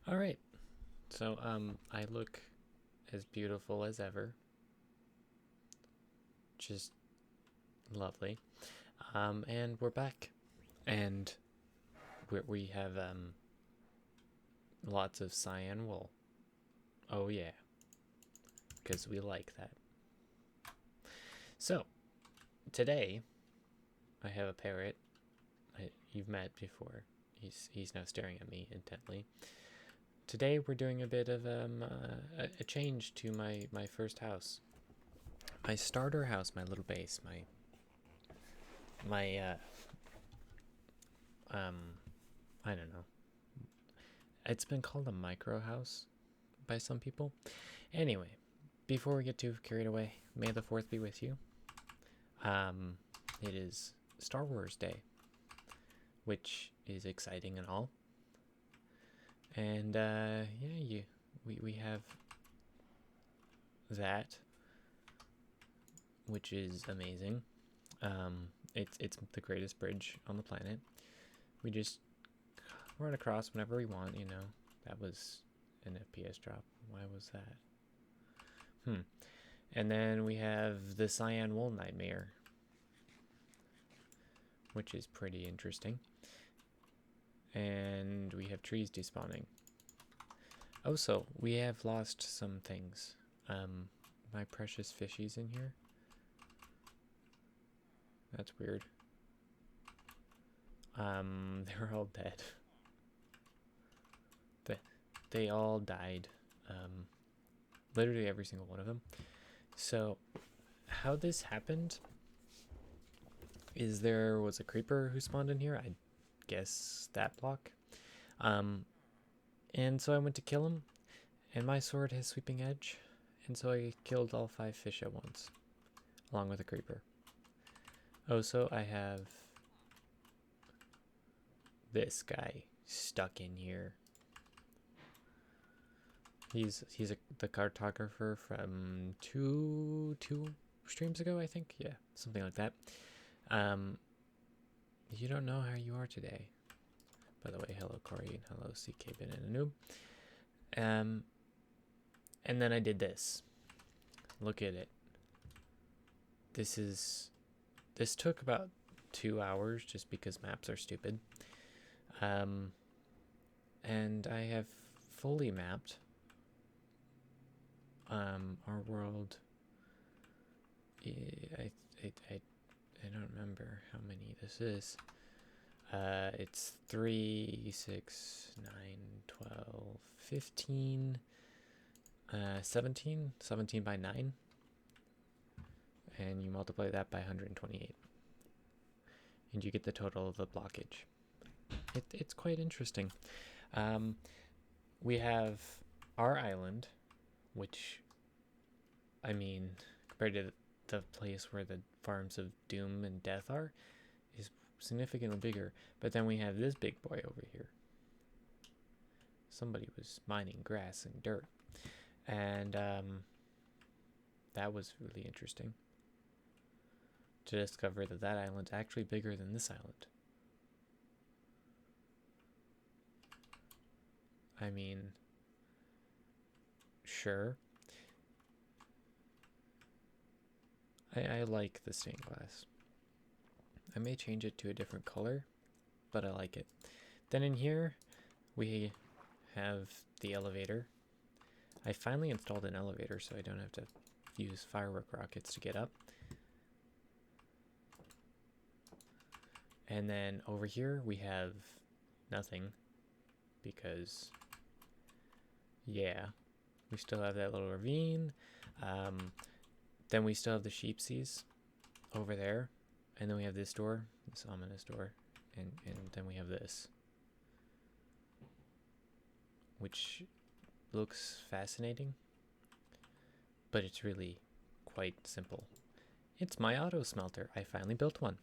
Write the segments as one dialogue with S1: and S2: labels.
S1: All right. So, I look as beautiful as ever. Just lovely. And we're back. And we have, lots of cyan wool. Oh, yeah. Because we like that. So, today, I have a parrot you've met before. He's now staring at me intently. Today, we're doing a bit of a change to my first house. My starter house, my little base, my um I don't know. It's been called a micro house by some people. Anyway, before we get too carried away, may the fourth be with you. It is Star Wars Day, which is exciting and all. And yeah, we have that, which is amazing. It's the greatest bridge on the planet. We just run across whenever we want. That was an FPS drop. Why was that? And then we have the Cyan Wool Nightmare, which is pretty interesting. And we have trees despawning. Also, we have lost some things. My precious fishies in here. That's weird. They're all dead. They all died. Literally every single one of them. So, how this happened is there was a creeper who spawned in here. I guess that block. And so I went to kill him, and my sword has sweeping edge, and so I killed all 5 fish at once, along with a creeper. Oh, so I have this guy stuck in here. He's the cartographer from two streams ago, I think. Yeah, something like that. You don't know how you are today. By the way, hello Corey and hello CK Ben and a noob. And then I did this. Look at it. This took about 2 hours just because maps are stupid. And I have fully mapped our world. I don't remember how many this is. It's 3, 6, 9, 12, 15, 17 by 9. And you multiply that by 128. And you get the total of the blockage. It's quite interesting. We have our island, which, I mean, compared to the place where the farms of doom and death are, is significantly bigger. But then we have this big boy over here. Somebody was mining grass and dirt. And that was really interesting to discover that island's actually bigger than this island. I mean, sure. I like the stained glass. I may change it to a different color, but I like it. Then in here, we have the elevator. I finally installed an elevator so I don't have to use firework rockets to get up. And then over here we have nothing because, yeah, we still have that little ravine. Then we still have the sheepsies over there. And then we have this door, this ominous door. And then we have this, which looks fascinating, but it's really quite simple. It's my auto smelter. I finally built one.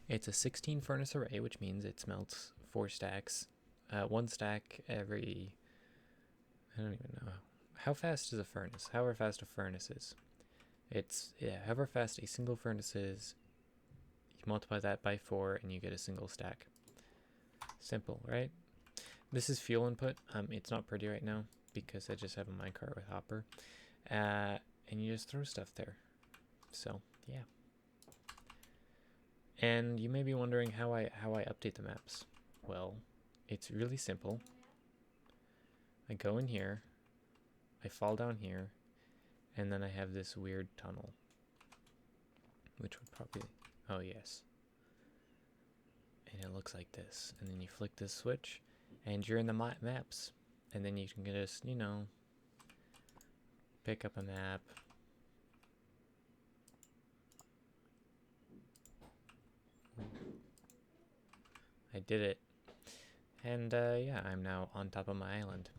S1: It's a 16 furnace array, which means it smelts 4 stacks. 1 stack every, I don't even know. How fast is a furnace? However fast a furnace is. However fast a single furnace is, you multiply that by 4 and you get a single stack. Simple, right? This is fuel input. It's not pretty right now because I just have a minecart with hopper. And you just throw stuff there. So, yeah. And you may be wondering how I update the maps. Well, it's really simple. I go in here, I fall down here, and then I have this weird tunnel. Which would probably... Oh, yes. And it looks like this. And then you flick this switch, and you're in the maps. And then you can just, you know, pick up a map. I did it. And, yeah, I'm now on top of my island.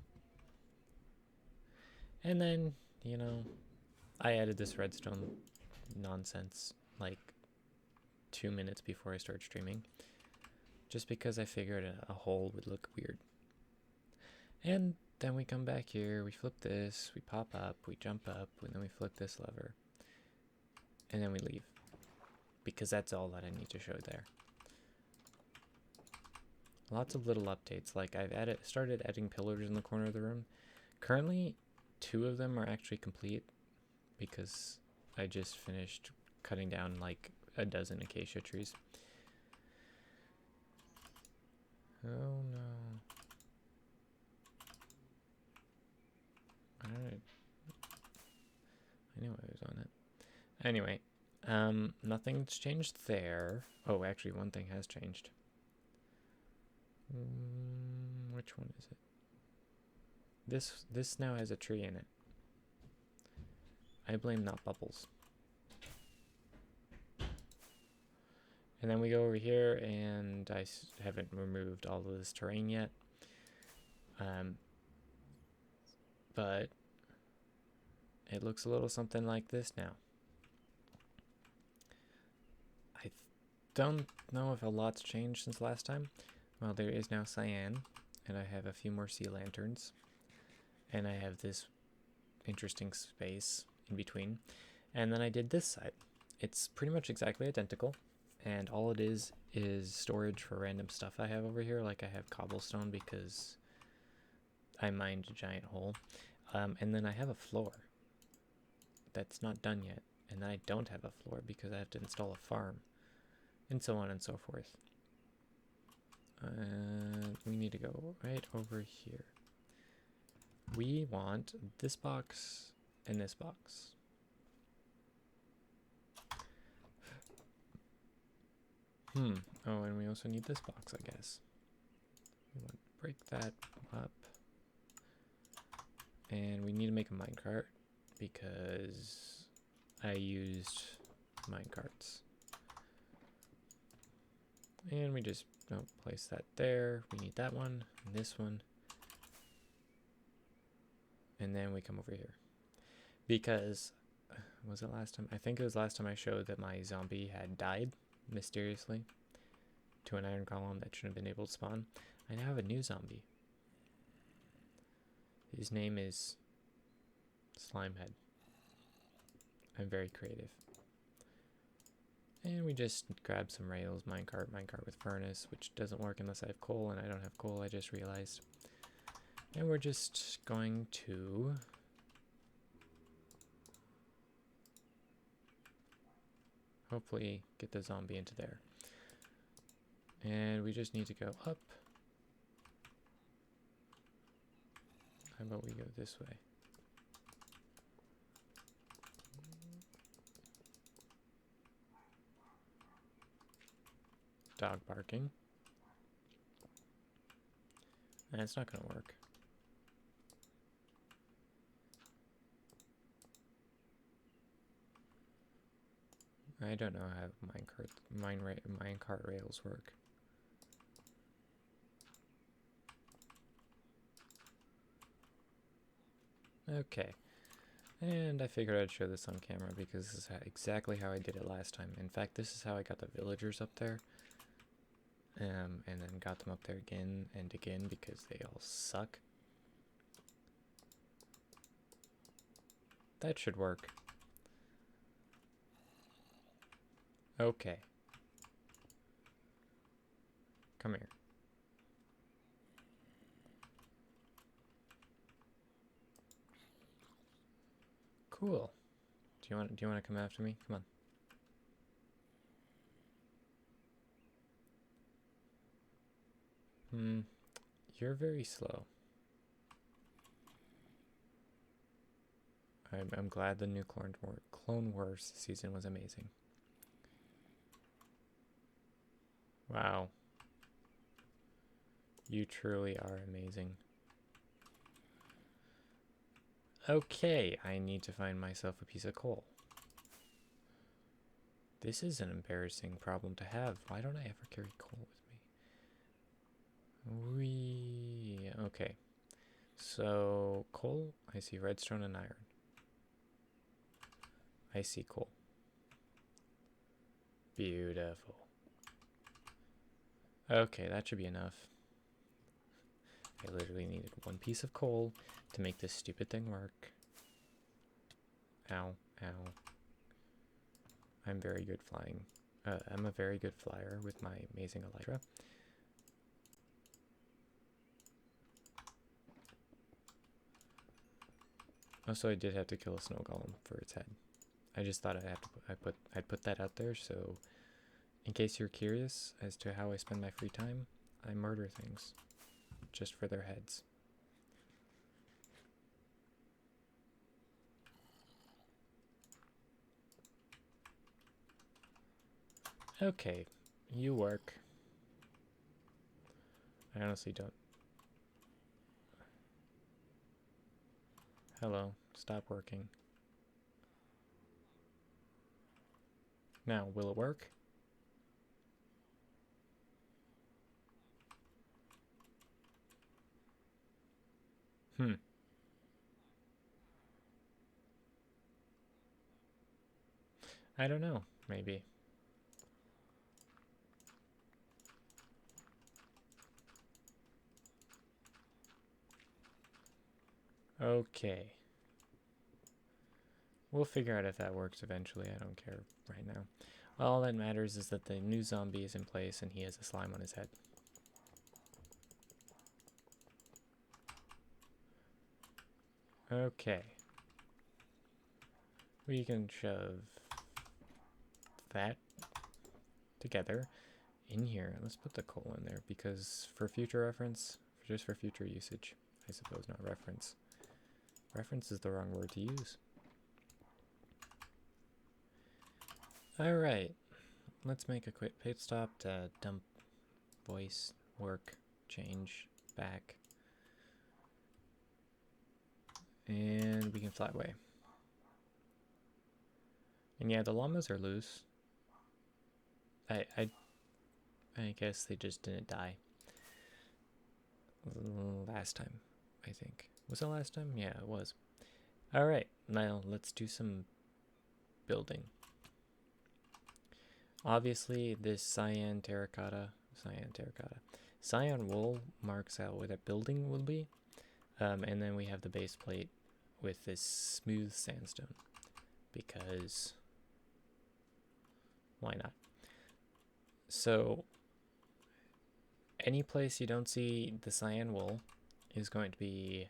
S1: And then, you know, I added this redstone nonsense, like, 2 minutes before I start streaming. Just because I figured a hole would look weird. And then we come back here, we flip this, we pop up, we jump up, and then we flip this lever. And then we leave. Because that's all that I need to show there. Lots of little updates, like I've started adding pillars in the corner of the room. Currently, 2 of them are actually complete because I just finished cutting down like a dozen acacia trees. Oh no. Alright. I knew I was on it. Anyway, nothing's changed there. Oh, actually one thing has changed. Which one is it? This now has a tree in it. I blame not bubbles. And then we go over here, and I haven't removed all of this terrain yet. But it looks a little something like this now. I don't know if a lot's changed since last time. Well, there is now cyan, and I have a few more sea lanterns. And I have this interesting space in between. And then I did this side. It's pretty much exactly identical. And all it is storage for random stuff I have over here. Like I have cobblestone because I mined a giant hole. And then I have a floor that's not done yet. And then I don't have a floor because I have to install a farm. And so on and so forth. We need to go right over here. We want this box and this box. Oh, and we also need this box, I guess. We want to break that up. And we need to make a minecart because I used minecarts. And we just place that there. We need that one and this one. And then we come over here. Because, was it last time? I think it was last time I showed that my zombie had died mysteriously to an iron golem that shouldn't have been able to spawn. I now have a new zombie. His name is Slimehead. I'm very creative. And we just grab some rails, minecart with furnace, which doesn't work unless I have coal, and I don't have coal, I just realized. And we're just going to hopefully get the zombie into there. And we just need to go up. How about we go this way? Dog barking. That's not gonna work. I don't know how minecart rails work. Okay, and I figured I'd show this on camera because this is exactly how I did it last time. In fact, this is how I got the villagers up there. And then got them up there again and again because they all suck. That should work. Okay. Come here. Cool. Do you want to come after me? Come on. You're very slow. I'm glad the new Clone Wars season was amazing. Wow. You truly are amazing. Okay, I need to find myself a piece of coal. This is an embarrassing problem to have. Why don't I ever carry coal with me? Okay. So, coal, I see redstone and iron. I see coal. Beautiful. Okay, that should be enough. I literally needed one piece of coal to make this stupid thing work. Ow, ow. I'm very good flying. I'm a very good flyer with my amazing elytra. Also, I did have to kill a snow golem for its head. I just thought I'd put that out there, so in case you're curious as to how I spend my free time, I murder things just for their heads. Okay, you work. I honestly don't. Hello, stop working. Now, will it work? I don't know, maybe. Okay. We'll figure out if that works eventually. I don't care right now. All that matters is that the new zombie is in place and he has a slime on his head. Okay. We can shove that together in here. Let's put the coal in there because for future reference, just for future usage, I suppose, not reference. Reference is the wrong word to use. Alright, let's make a quick pit stop to dump voice, work, change, back. And we can fly away. And yeah, the llamas are loose. I guess they just didn't die. Last time, I think. Was it last time? Yeah, it was. Alright, now let's do some building. Obviously, this cyan wool marks out where the building will be. And then we have the base plate with this smooth sandstone. Because why not? So any place you don't see the cyan wool is going to be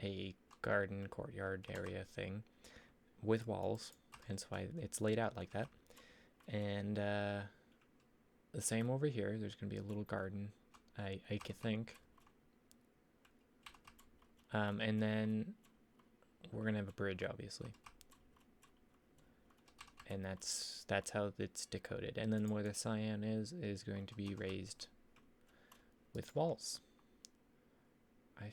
S1: a garden courtyard area thing with walls, hence why it's laid out like that. And the same over here. There's going to be a little garden, I could think. And then we're going to have a bridge, obviously. And that's how it's decoded. And then where the cyan is going to be raised with walls. I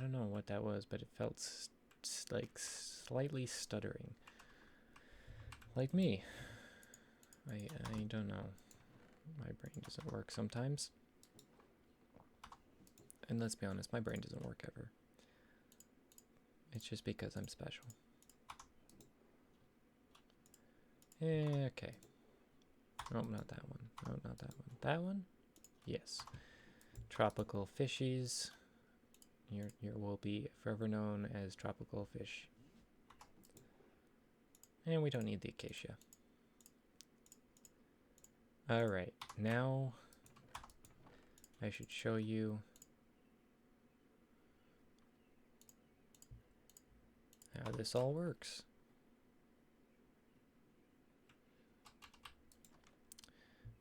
S1: don't know what that was, but it felt like slightly stuttering. Like me. I don't know. My brain doesn't work sometimes. And let's be honest, my brain doesn't work ever. It's just because I'm special. Okay. Oh, not that one. No, not that one. That one? Yes. Tropical fishies. Your will be forever known as tropical fish. And we don't need the acacia. Alright, now I should show you how this all works.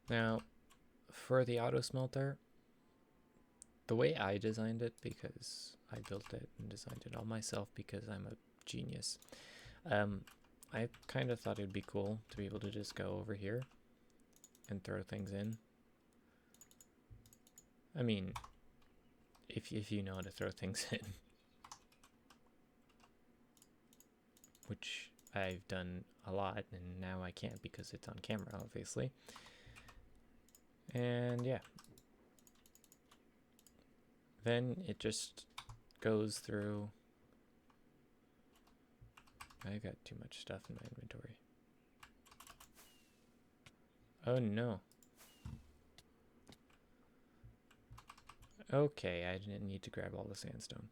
S1: Now, for the auto smelter, the way I designed it, because I built it and designed it all myself because I'm a genius, I kind of thought it'd be cool to be able to just go over here and throw things in. I mean, if you know how to throw things in, which I've done a lot, and now I can't because it's on camera, obviously. And yeah, then it just goes through. I got too much stuff in my inventory. Oh no. Okay, I didn't need to grab all the sandstone.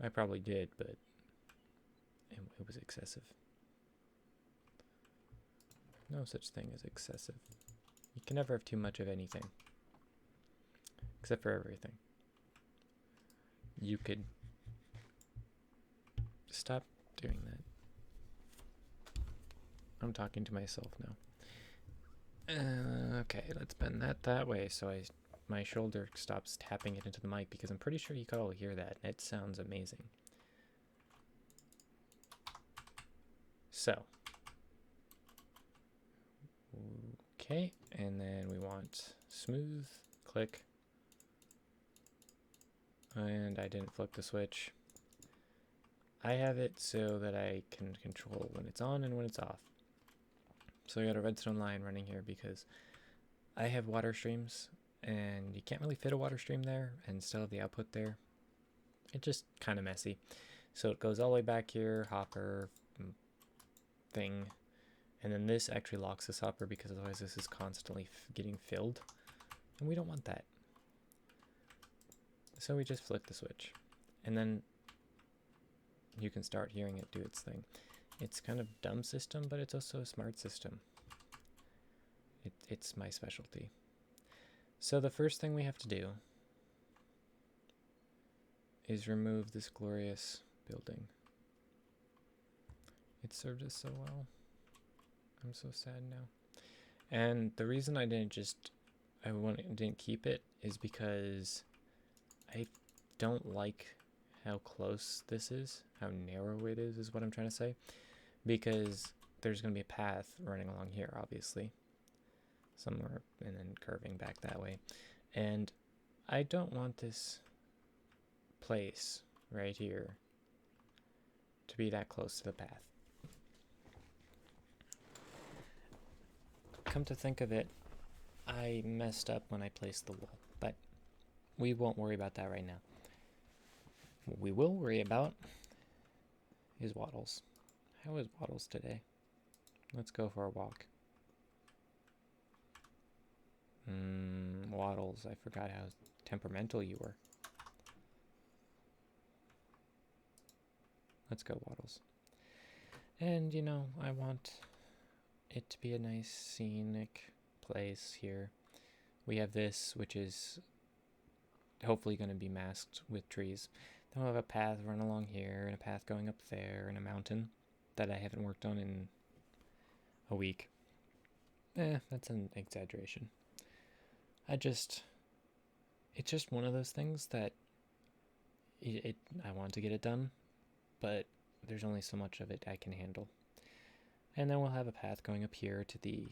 S1: I probably did, but it was excessive. No such thing as excessive. You can never have too much of anything. Except for everything. You could stop doing that. I'm talking to myself now. Okay, let's bend that way so my shoulder stops tapping it into the mic, because I'm pretty sure you could all hear that. It sounds amazing. So. Okay, and then we want smooth, click. And I didn't flip the switch. I have it so that I can control when it's on and when it's off. So I got a redstone line running here because I have water streams, and you can't really fit a water stream there and still have the output there. It's just kind of messy. So it goes all the way back here, hopper thing, and then this actually locks this hopper because otherwise this is constantly getting filled, and we don't want that. So we just flip the switch, and then you can start hearing it do its thing. It's kind of dumb system, but it's also a smart system. It's my specialty. So the first thing we have to do is remove this glorious building. It served us so well. I'm so sad now. And the reason I didn't keep it is because I don't like how close this is, how narrow it is what I'm trying to say. Because there's going to be a path running along here, obviously. Somewhere, and then curving back that way. And I don't want this place right here to be that close to the path. Come to think of it, I messed up when I placed the wall, but we won't worry about that right now. What we will worry about is Waddles. How is Waddles today? Let's go for a walk. Waddles, I forgot how temperamental you were. Let's go, Waddles. And, you know, I want it to be a nice scenic place here. We have this, which is hopefully going to be masked with trees. Then we'll have a path run along here, and a path going up there, and a mountain that I haven't worked on in a week. That's an exaggeration. It's just one of those things that I want to get it done, but there's only so much of it I can handle. And then we'll have a path going up here to the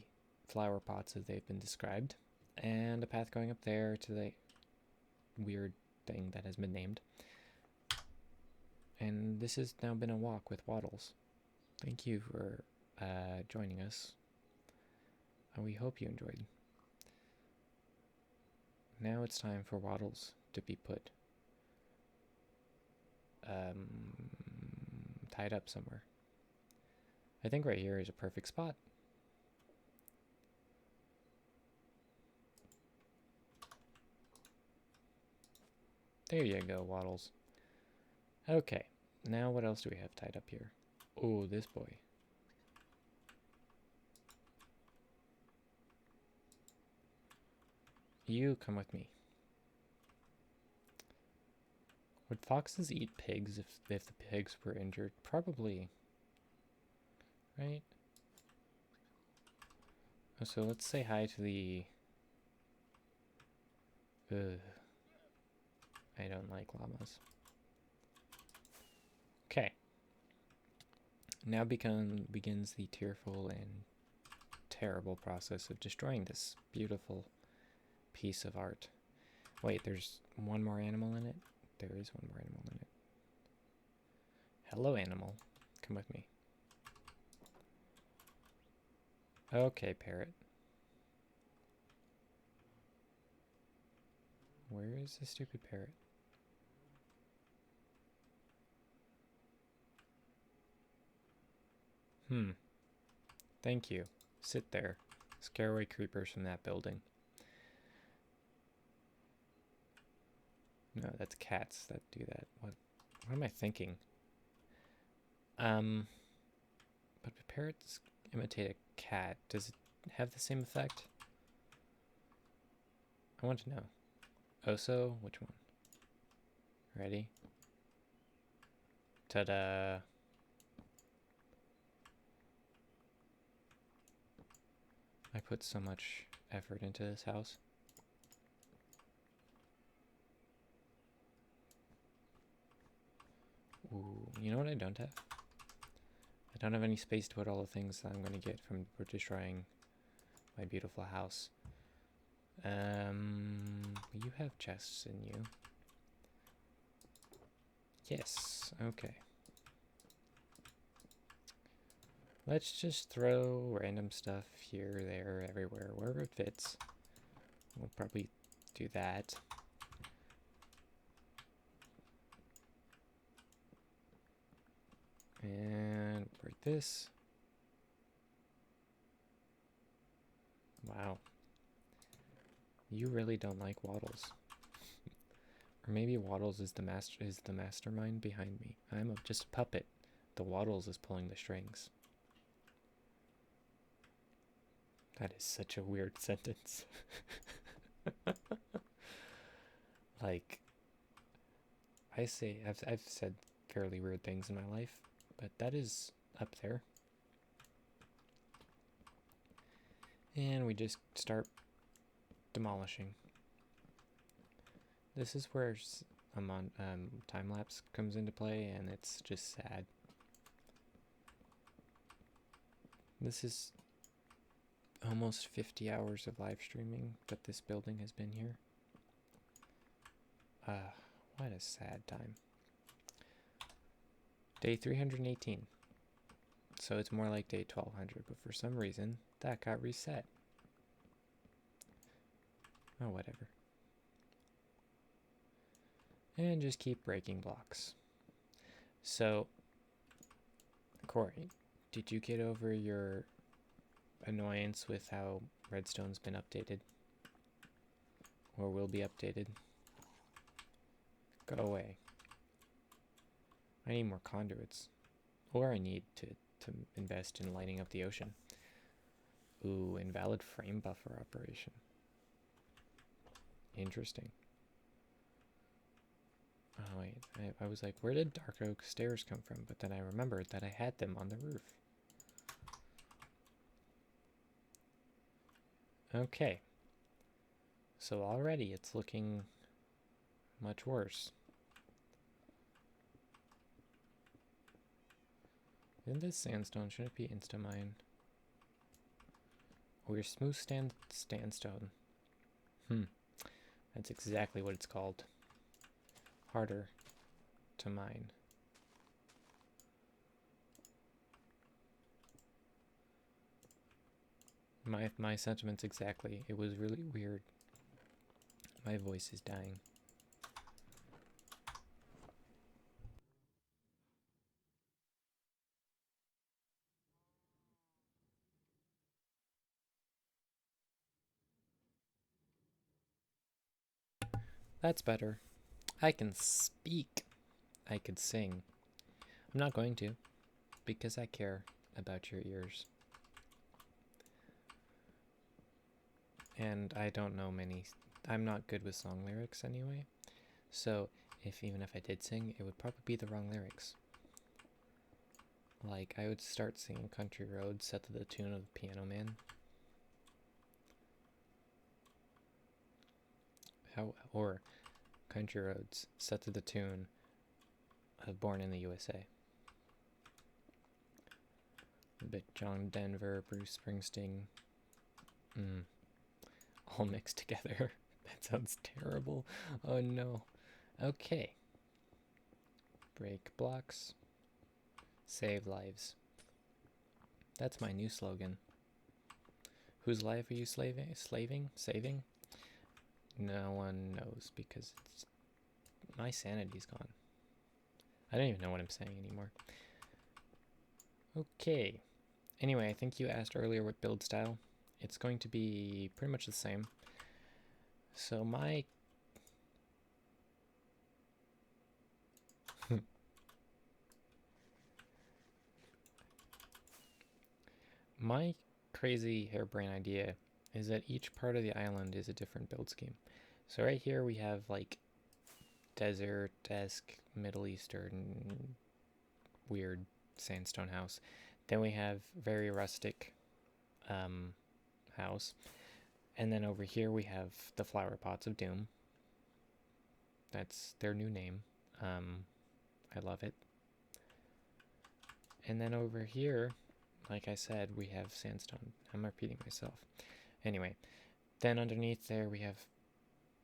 S1: flower pots as they've been described, and a path going up there to the weird thing that has been named. And this has now been a walk with Waddles. Thank you for joining us. And we hope you enjoyed. Now it's time for Waddles to be put tied up somewhere. I think right here is a perfect spot. There you go, Waddles. Okay, now what else do we have tied up here? Oh, this boy. You come with me. Would foxes eat pigs if the pigs were injured? Probably. Right? Oh, so let's say hi to the... Ugh. I don't like llamas. Okay. Now begins the tearful and terrible process of destroying this beautiful piece of art. Wait, there's one more animal in it? There is one more animal in it. Hello, animal. Come with me. Okay, parrot. Where is the stupid parrot? Thank you. Sit there. Scare away creepers from that building. No, that's cats that do that. What am I thinking? But if parrots imitate a cat, does it have the same effect? I want to know. Oso? Which one? Ready? Ta-da! I put so much effort into this house. Ooh, you know what I don't have? I don't have any space to put all the things that I'm going to get from destroying my beautiful house. You have chests in you. Yes, okay. Let's just throw random stuff here, there, everywhere, wherever it fits. We'll probably do that. And break this. Wow. You really don't like Waddles. Or maybe Waddles is the mastermind behind me. I'm just a puppet. The Waddles is pulling the strings. That is such a weird sentence. Like, I've said fairly weird things in my life, but that is up there. And we just start demolishing. This is where time lapse comes into play, and it's just sad. This is almost 50 hours of live streaming that this building has been here. What a sad time. Day 318. So it's more like day 1200, but for some reason that got reset. Oh, whatever. And just keep breaking blocks. So, Corey, did you get over your annoyance with how Redstone's been updated? Or will be updated? Go away. I need more conduits. Or I need to invest in lighting up the ocean. Ooh, invalid frame buffer operation. Interesting. Oh wait, I was like, where did dark oak stairs come from? But then I remembered that I had them on the roof. Okay. So already it's looking much worse. In this sandstone, should it be insta-mine? Oh, your smooth sandstone. That's exactly what it's called. Harder to mine. My sentiments exactly. It was really weird. My voice is dying. That's better. I can speak. I could sing. I'm not going to, because I care about your ears. And I don't know many. I'm not good with song lyrics anyway. So even if I did sing, it would probably be the wrong lyrics. Like, I would start singing Country Roads set to the tune of the Piano Man. Or Country Roads set to the tune of Born in the USA. A bit John Denver, Bruce Springsteen. All mixed together. That sounds terrible. Oh no. Okay. Break blocks. Save lives. That's my new slogan. Whose life are you slaving? Saving? No one knows because my sanity's gone. I don't even know what I'm saying anymore. Okay. Anyway, I think you asked earlier what build style. It's going to be pretty much the same. So my my crazy harebrained idea is that each part of the island is a different build scheme. So right here we have like desert-esque, Middle Eastern, weird sandstone house. Then we have very rustic house. And then over here we have the Flower Pots of Doom. That's their new name. I love it. And then over here, like I said, we have sandstone. I'm repeating myself. Anyway, then underneath there we have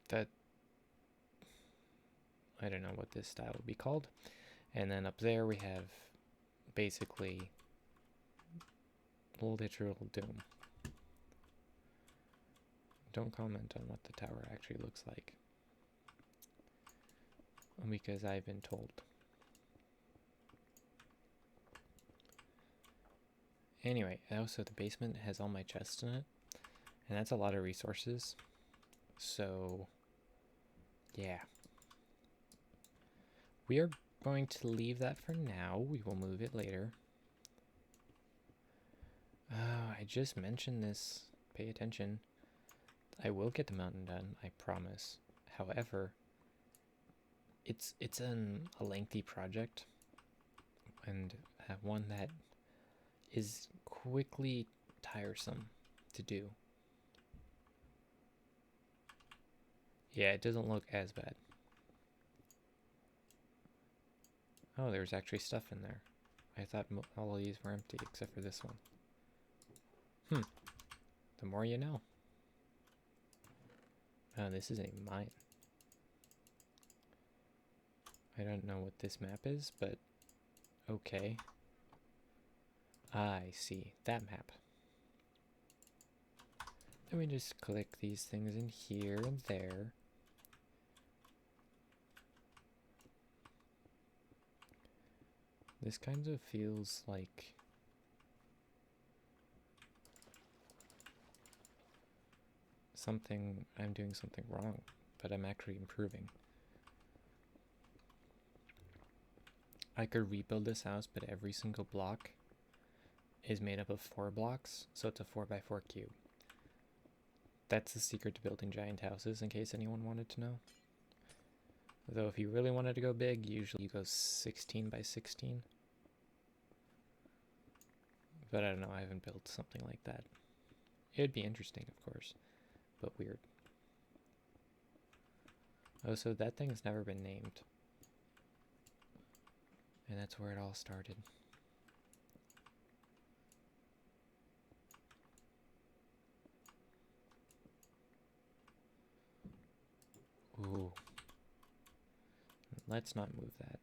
S1: that, I don't know what this style would be called. And then up there we have basically literal doom. Don't comment on what the tower actually looks like, because I've been told. Anyway, also the basement has all my chests in it, and that's a lot of resources. So, yeah. We are going to leave that for now. We will move it later. I just mentioned this. Pay attention. I will get the mountain done, I promise. However, it's a lengthy project, and one that is quickly tiresome to do. Yeah, it doesn't look as bad. Oh, there's actually stuff in there. I thought all of these were empty except for this one. The more you know. Oh, this is a mine. I don't know what this map is, but okay. I see. That map. Then we just click these things in here and there. This kind of feels like I'm doing something wrong, but I'm actually improving. I could rebuild this house, but every single block is made up of 4 blocks, so it's a 4x4 cube. That's the secret to building giant houses, in case anyone wanted to know. Though if you really wanted to go big, usually you go 16 by 16. But I don't know, I haven't built something like that. It'd be interesting, of course, but weird. Oh, so that thing's never been named. And that's where it all started. Ooh. Let's not move that.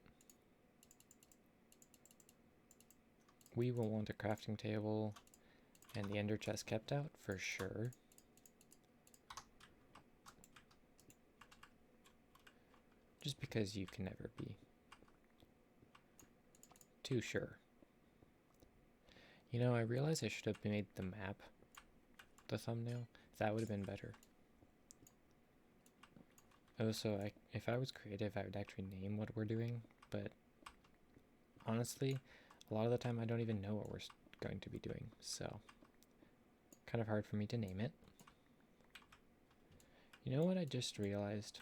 S1: We will want a crafting table and the ender chest kept out for sure. Just because you can never be too sure. You know, I realize I should have made the map the thumbnail. That would have been better. Oh, so if I was creative, I would actually name what we're doing, but honestly, a lot of the time I don't even know what we're going to be doing, so kind of hard for me to name it. You know what I just realized?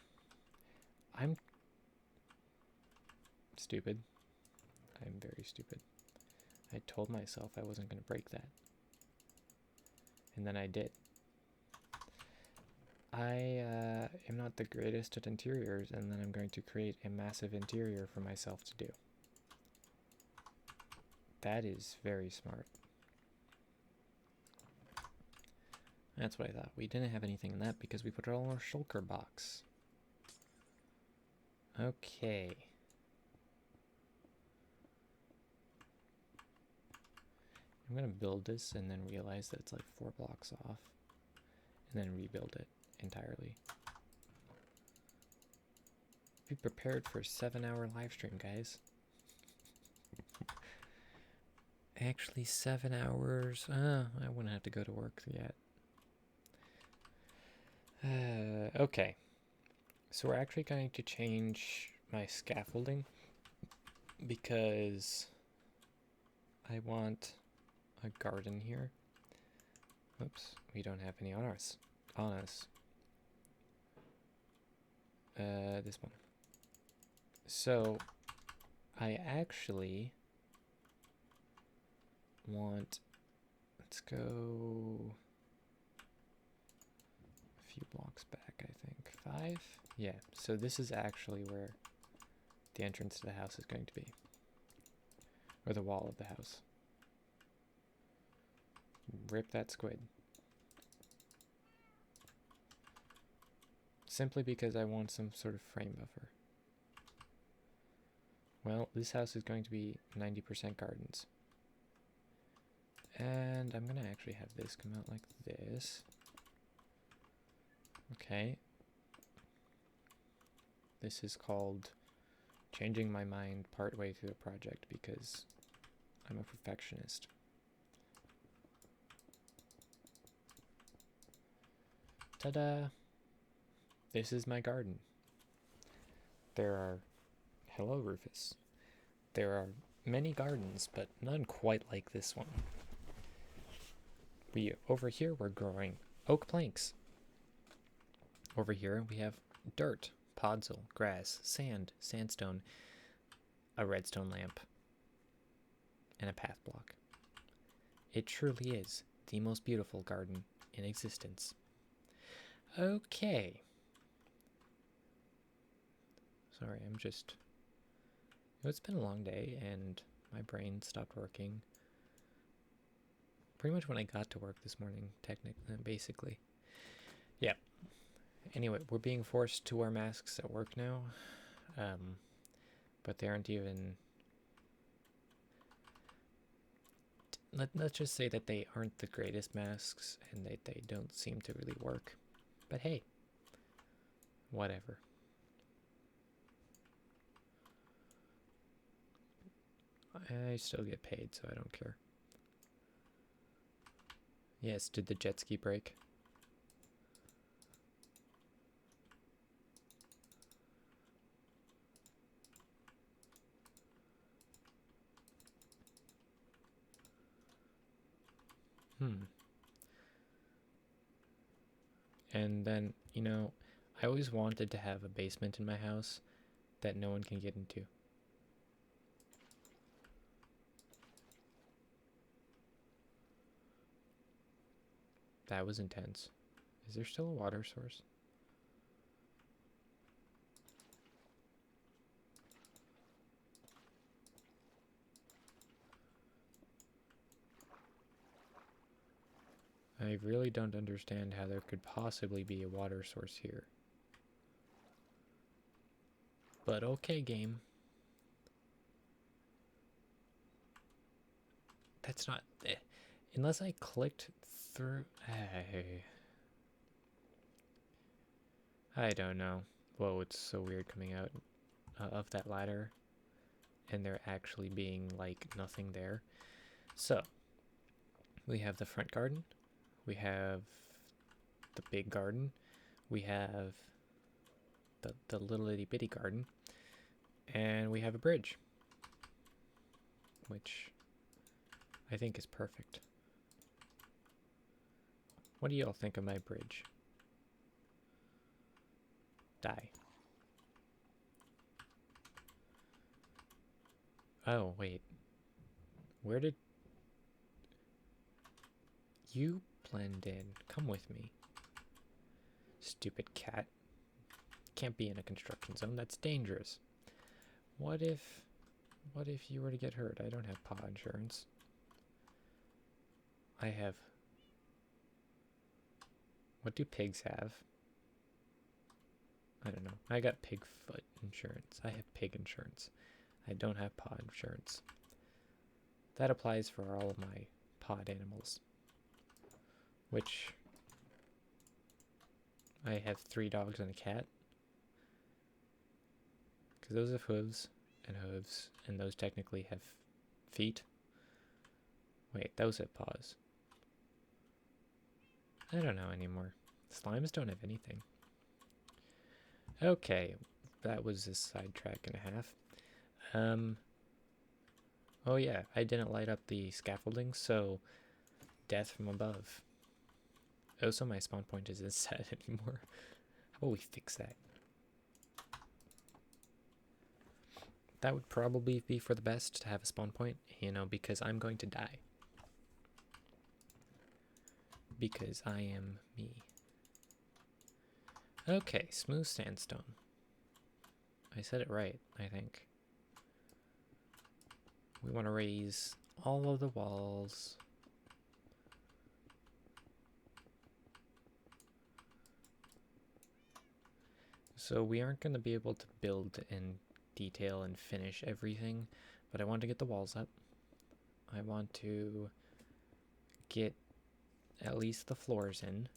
S1: I'm Stupid. I'm very stupid. I told myself I wasn't going to break that. And then I did. I am not the greatest at interiors, and then I'm going to create a massive interior for myself to do. That is very smart. That's what I thought. We didn't have anything in that because we put it all in our shulker box. Okay. I'm going to build this and then realize that it's like 4 blocks off. And then rebuild it entirely. Be prepared for a 7-hour live stream, guys. Actually, 7 hours. I wouldn't have to go to work yet. Okay. So we're actually going to change my scaffolding because I want a garden here. Oops, we don't have any on us. This one. So I actually want, let's go a few blocks back, I think. 5? Yeah, so this is actually where the entrance to the house is going to be. Or the wall of the house. Rip that squid. Simply because I want some sort of frame buffer. Well, this house is going to be 90% gardens. And I'm going to actually have this come out like this. Okay. This is called changing my mind partway through the project because I'm a perfectionist. Ta-da! This is my garden. There are... Hello, Rufus. There are many gardens, but none quite like this one. Over here, we're growing oak planks. Over here, we have dirt, podzol, grass, sand, sandstone, a redstone lamp, and a path block. It truly is the most beautiful garden in existence. Okay. Sorry, I'm just... It's been a long day, and my brain stopped working. Pretty much when I got to work this morning, technically, basically. Yeah. Anyway, we're being forced to wear masks at work now. But they aren't even... Let's just say that they aren't the greatest masks, and they don't seem to really work. But hey, whatever. I still get paid, so I don't care. Yes, did the jet ski break? And then, you know, I always wanted to have a basement in my house that no one can get into. That was intense. Is there still a water source? I really don't understand how there could possibly be a water source here. But okay, game. That's not... Unless I clicked through... I don't know. Whoa, it's so weird coming out of that ladder. And there actually being, like, nothing there. So, we have the front garden. We have the big garden. We have the little itty bitty garden. And we have a bridge. Which I think is perfect. What do y'all think of my bridge? Die. Oh, wait. Where did you blend in? Come with me. Stupid cat. Can't be in a construction zone. That's dangerous. What if you were to get hurt? I don't have paw insurance. I have... What do pigs have? I don't know. I got pig foot insurance. I have pig insurance. I don't have paw insurance. That applies for all of my pawed animals. Which... I have 3 dogs and a cat. Because those have hooves, and those technically have feet. Wait, those have paws. I don't know anymore. Slimes don't have anything. Okay, that was a sidetrack and a half. Oh yeah, I didn't light up the scaffolding, so death from above. Also, my spawn point isn't set anymore. How about we fix that? That would probably be for the best to have a spawn point, you know, because I'm going to die. Because I am me. Okay, smooth sandstone. I said it right, I think. We want to raise all of the walls. So we aren't going to be able to build in detail and finish everything, but I want to get the walls up. I want to get at least the floors in.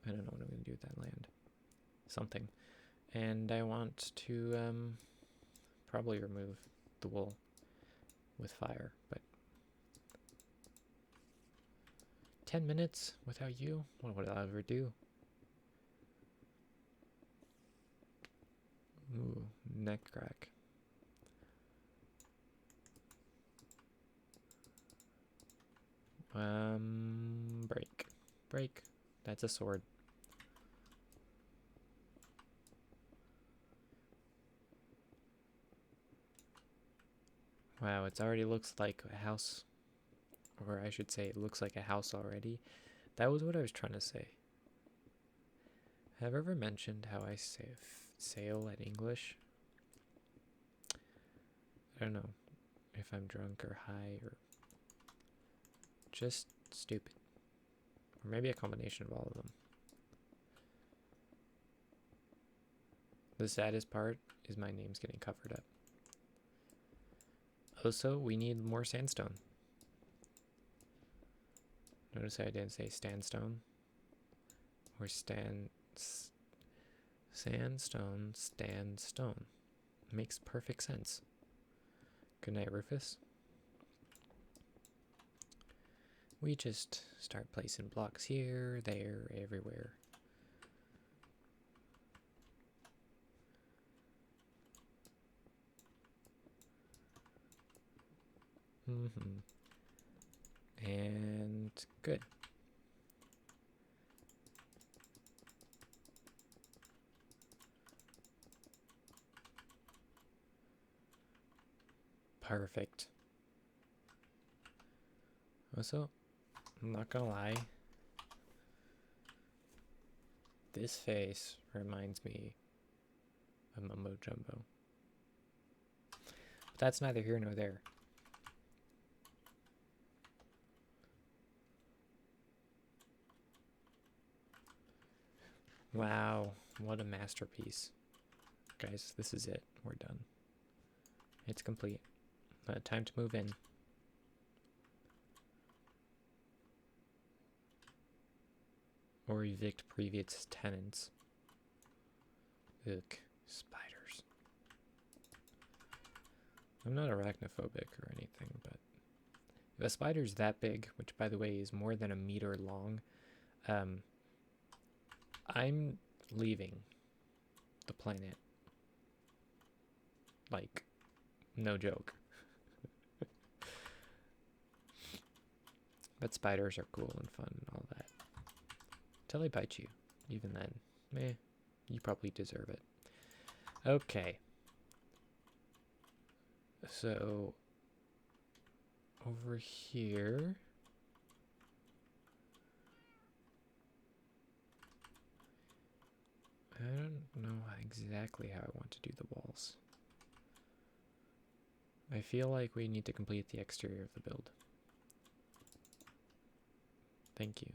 S1: I don't know what I'm going to do with that land. Something. And I want to probably remove the wool with fire, but 10 minutes without you? What would I ever do? Ooh, neck crack. Break. Break. That's a sword. Wow, it already looks like a house. Or I should say, it looks like a house already. That was what I was trying to say. Have I ever mentioned how I say sail in English? I don't know if I'm drunk or high or just stupid. Or maybe a combination of all of them. The saddest part is my name's getting covered up. Also, we need more sandstone. Notice I didn't say sandstone. Or sandstone, standstone. Makes perfect sense. Good night, Rufus. We just start placing blocks here, there, everywhere. And good. Perfect. Also, I'm not gonna lie. This face reminds me of Mumbo Jumbo. But that's neither here nor there. Wow, what a masterpiece. Guys, this is it. We're done. It's complete. Time to move in. Or evict previous tenants. Ugh, spiders. I'm not arachnophobic or anything, but if a spider's that big, which by the way is more than a meter long, I'm leaving the planet. Like, no joke. But spiders are cool and fun and all that. Till they bite you. Even then, you probably deserve it. Okay. So over here, I don't know exactly how I want to do the walls. I feel like we need to complete the exterior of the build. Thank you.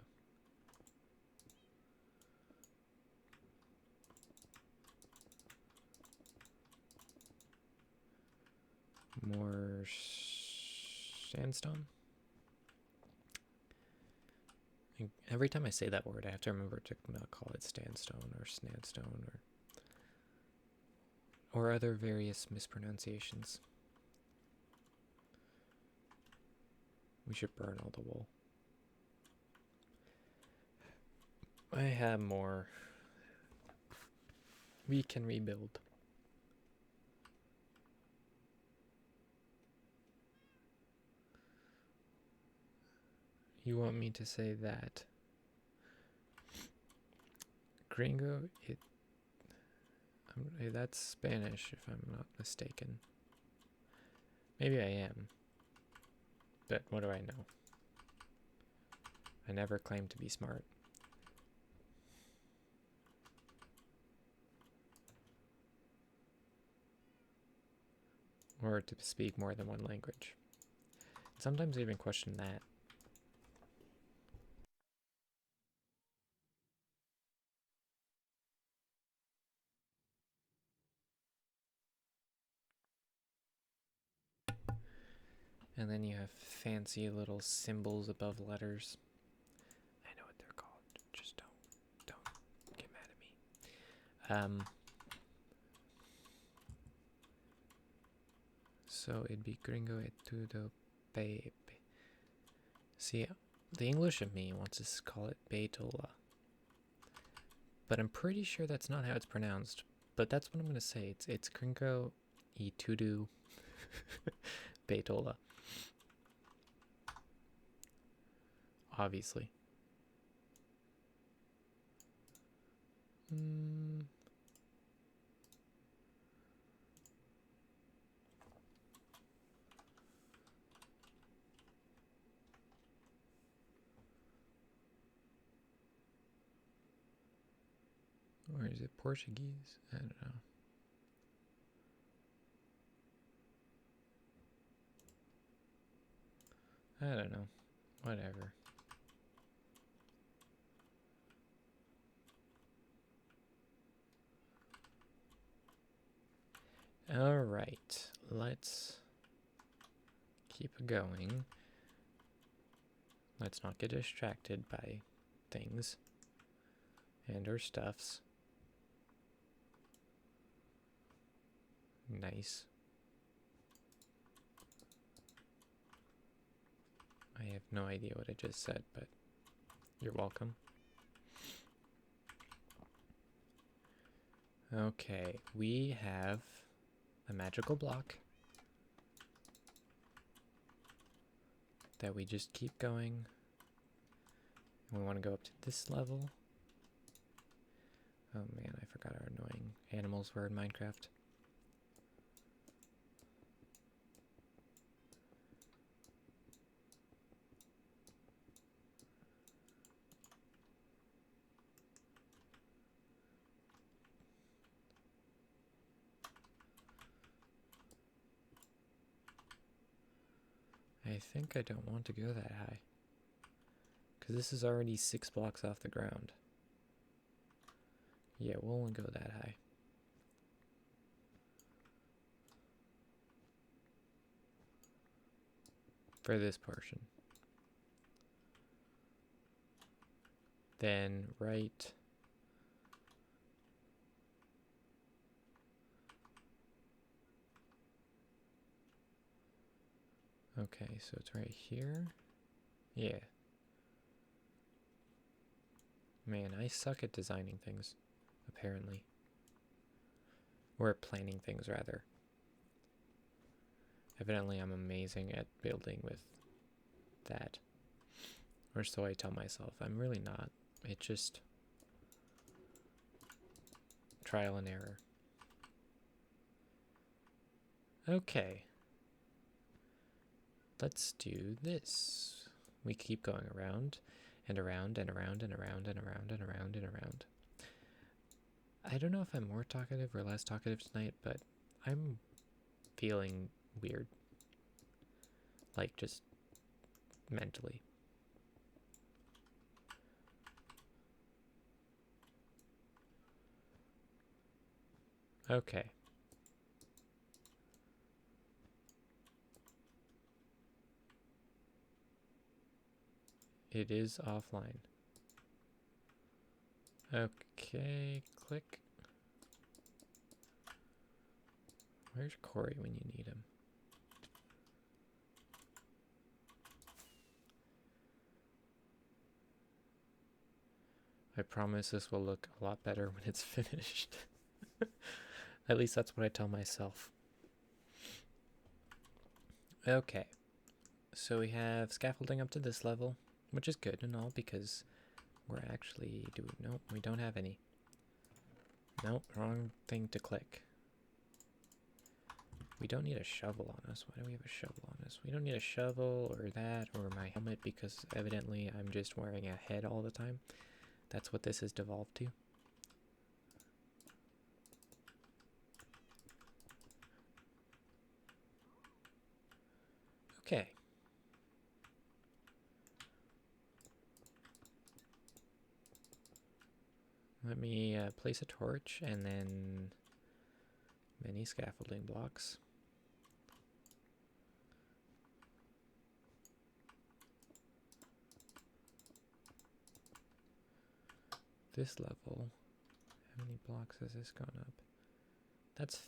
S1: More sandstone. Every time I say that word, I have to remember to not call it standstone or snadstone or other various mispronunciations. We should burn all the wool. I have more. We can rebuild. You want me to say that? Gringo, that's Spanish if I'm not mistaken. Maybe I am. But what do I know? I never claimed to be smart. Or to speak more than one language. Sometimes I even question that. And then you have fancy little symbols above letters. I know what they're called. Just don't get mad at me. So it'd be gringo e todo babe. See, the English of me wants to call it Beitola. But I'm pretty sure that's not how it's pronounced. But that's what I'm going to say. It's gringo e todo Beitola. Obviously. Or is it Portuguese? I don't know. I don't know. Whatever. Alright, let's keep going. Let's not get distracted by things and our stuffs. Nice. I have no idea what I just said, but you're welcome. Okay, we have a magical block that we just keep going. We want to go up to this level. Oh man, I forgot how annoying animals were in Minecraft. I think I don't want to go that high, because this is already 6 blocks off the ground. Yeah, we'll only go that high. For this portion. Then right... Okay, so it's right here. Yeah. Man, I suck at designing things, apparently. Or planning things, rather. Evidently, I'm amazing at building with that. Or so I tell myself. I'm really not. It's just trial and error. Okay. let's do this. We keep going around and around and around and around and around and around and around. I don't know if I'm more talkative or less talkative tonight, but I'm feeling weird. Like, just mentally. Okay. It is offline. Okay, click. Where's Corey when you need him? I promise this will look a lot better when it's finished. At least that's what I tell myself. Okay, so we have scaffolding up to this level, which is good and all because we're actually doing, no, we don't have any. Nope, wrong thing to click. We don't need a shovel on us. Why do we have a shovel on us? We don't need a shovel or that or my helmet because evidently I'm just wearing a head all the time. That's what this has devolved to. Okay. Let me place a torch and then many scaffolding blocks. This level, how many blocks has this gone up? That's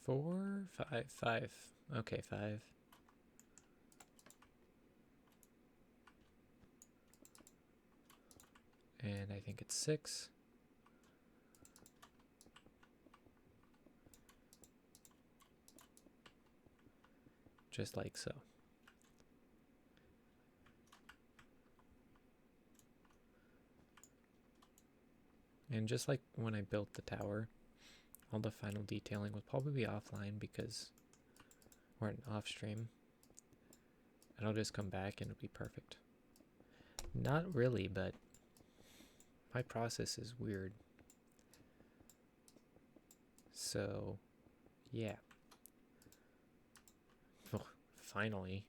S1: 4, 5, 5. Okay, 5. And I think it's 6. Just like so. And just like when I built the tower, all the final detailing will probably be offline because we're off stream. And I'll just come back and it'll be perfect. Not really, but my process is weird. So, yeah. Oh, finally.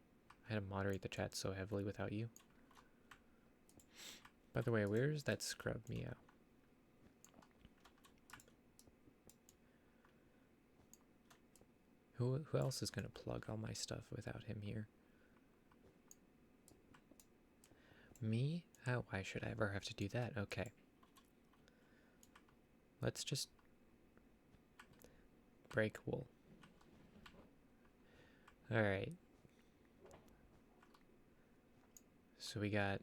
S1: I had to moderate the chat so heavily without you. By the way, where's that scrub meow? Who else is going to plug all my stuff without him here? Me? Oh, why should I ever have to do that? Okay. Let's just break wool. Alright. So we got...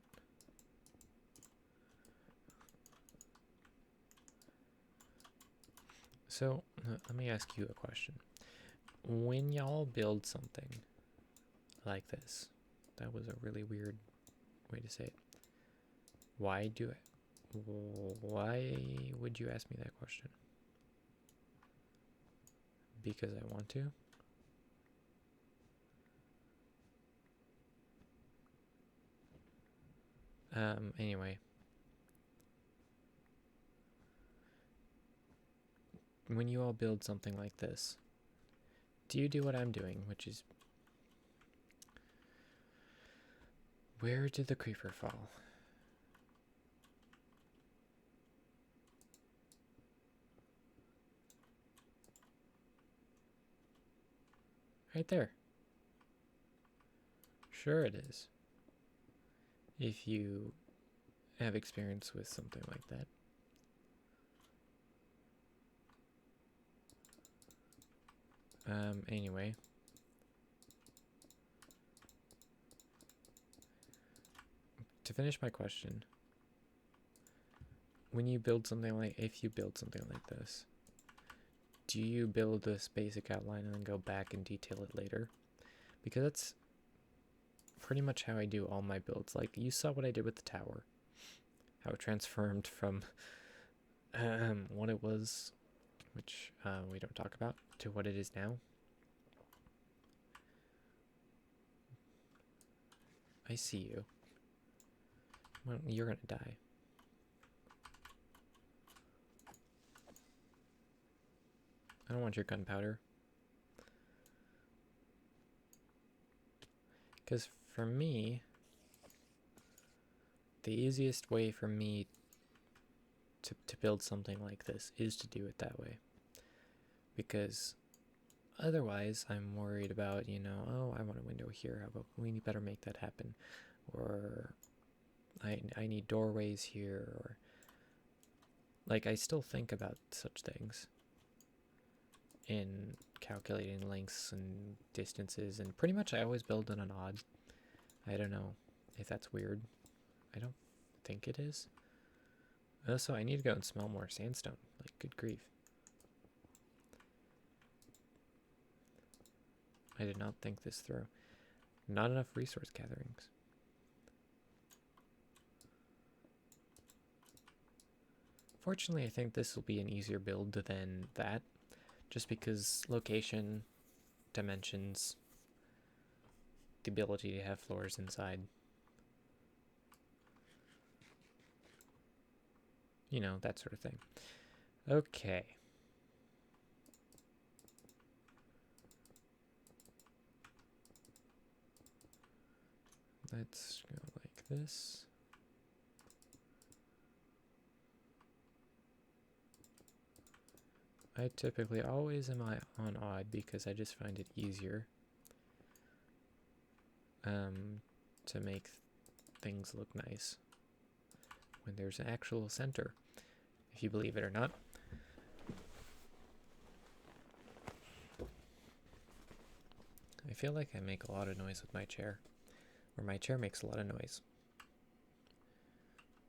S1: So, let me ask you a question. When y'all build something like this, that was a really weird way to say it. Why would you ask me that question? Because I want to? Anyway. When you all build something like this, do you do what I'm doing, which is... Where did the creeper fall? Right there. Sure it is. If you have experience with something like that. Anyway. To finish my question, when you build something like, if you build something like this, do you build this basic outline and then go back and detail it later? Because that's pretty much how I do all my builds. Like, you saw what I did with the tower. How it transformed from what it was, which we don't talk about, to what it is now. I see you. Well, you're gonna die. I don't want your gunpowder. Because for me, the easiest way for me to build something like this is to do it that way. Because otherwise, I'm worried about, you know, oh, I want a window here. How about we better make that happen? Or I need doorways here. Or like, I still think about such things in calculating lengths and distances, and pretty much I always build in an odd. I don't know if that's weird. I don't think it is. Also, I need to go and smell more sandstone. Like, good grief. I did not think this through. Not enough resource gatherings. Fortunately, I think this will be an easier build than that, just because location, dimensions, the ability to have floors inside. You know, that sort of thing. Okay. Let's go like this. I typically always am on odd because I just find it easier to make things look nice when there's an actual center, if you believe it or not. I feel like I make a lot of noise with my chair, or my chair makes a lot of noise.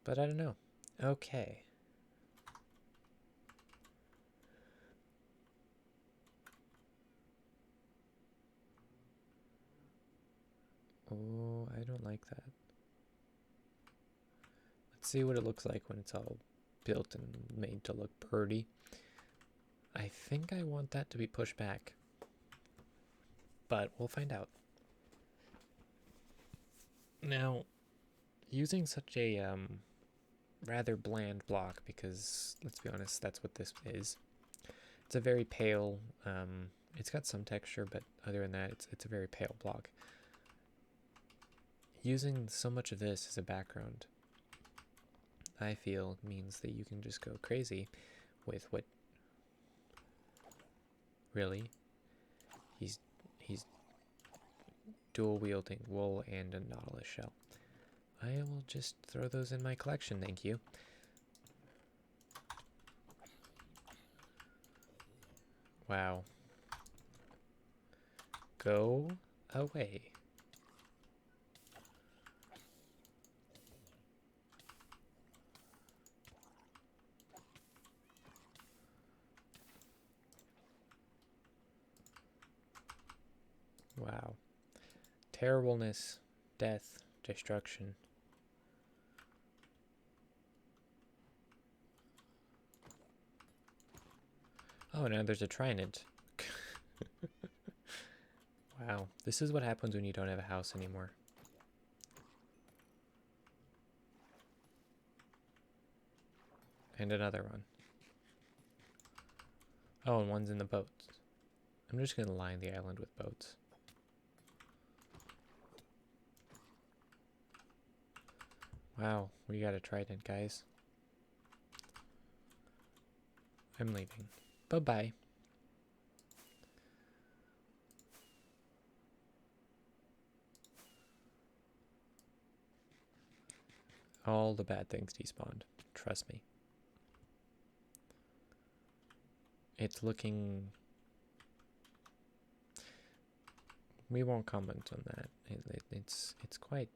S1: But I don't know. Okay. Oh, I don't like that. Let's see what it looks like when it's all built and made to look pretty. I think I want that to be pushed back, but we'll find out. Now, using such a rather bland block, because let's be honest, that's what this is. It's a very pale, it's got some texture, but other than that, it's a very pale block. Using so much of this as a background, I feel, means that you can just go crazy with what. Really? He's dual wielding wool and a nautilus shell. I will just throw those in my collection, thank you. Wow. Go away. Wow. Terribleness, death, destruction. Oh, now there's a trident. Wow. This is what happens when you don't have a house anymore. And another one. Oh, and one's in the boats. I'm just going to line the island with boats. Wow, we got a trident, guys. I'm leaving. Bye-bye. All the bad things despawned. Trust me. It's looking... We won't comment on that. It's quite...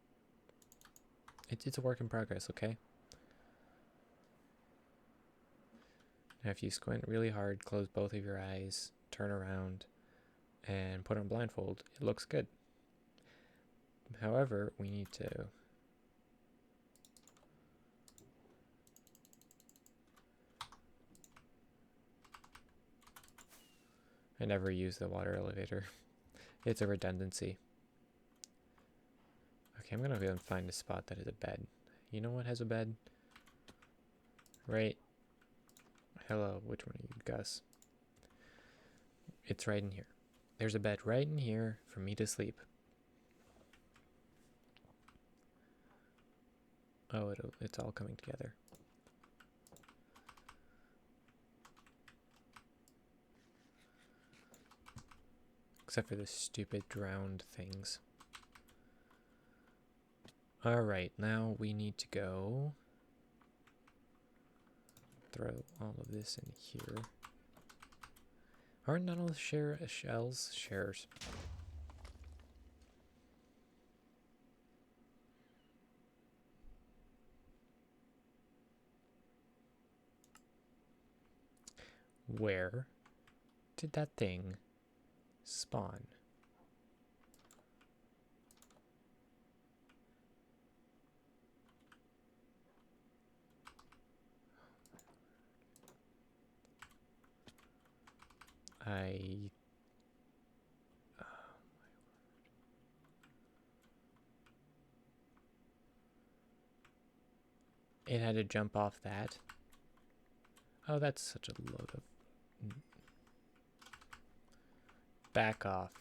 S1: It's a work in progress, okay? Now if you squint really hard, close both of your eyes, turn around, and put on blindfold, it looks good. However, we need to... I never use the water elevator. It's a redundancy. Okay, I'm gonna go and find a spot that has a bed. You know what has a bed? Right. Hello, which one are you, Gus? It's right in here. There's a bed right in here for me to sleep. Oh, it's all coming together. Except for the stupid drowned things. Alright, now we need to go throw all of this in here. Aren't not all the shells shares? Where did that thing spawn? It had to jump off that. Oh, that's such a load of... Back off.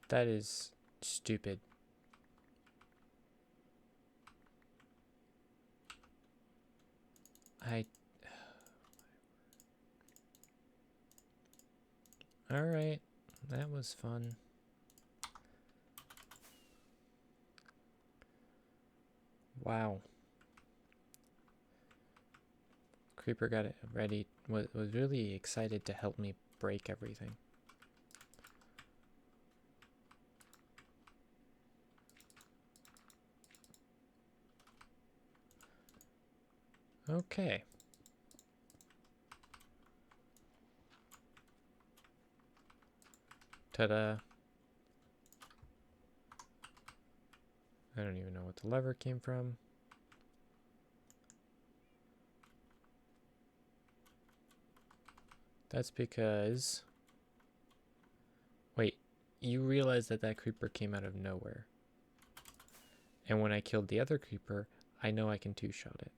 S1: That is stupid. Alright, that was fun. Wow. Creeper got it ready, was really excited to help me break everything. Okay. Ta-da. I don't even know what the lever came from. That's because... Wait, you realize that that creeper came out of nowhere. And when I killed the other creeper, I know I can two-shot it.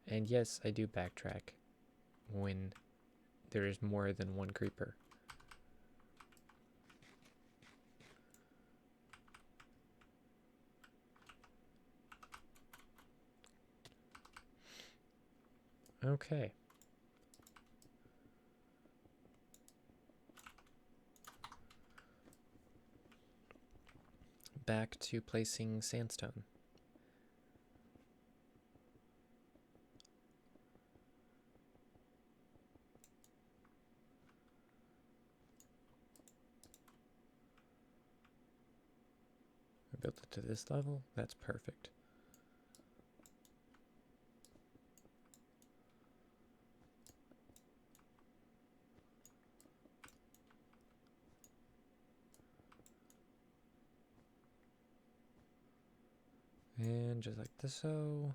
S1: And yes, I do backtrack when there is more than one creeper. Okay. Back to placing sandstone. I built it to this level. That's perfect. And just like this, so.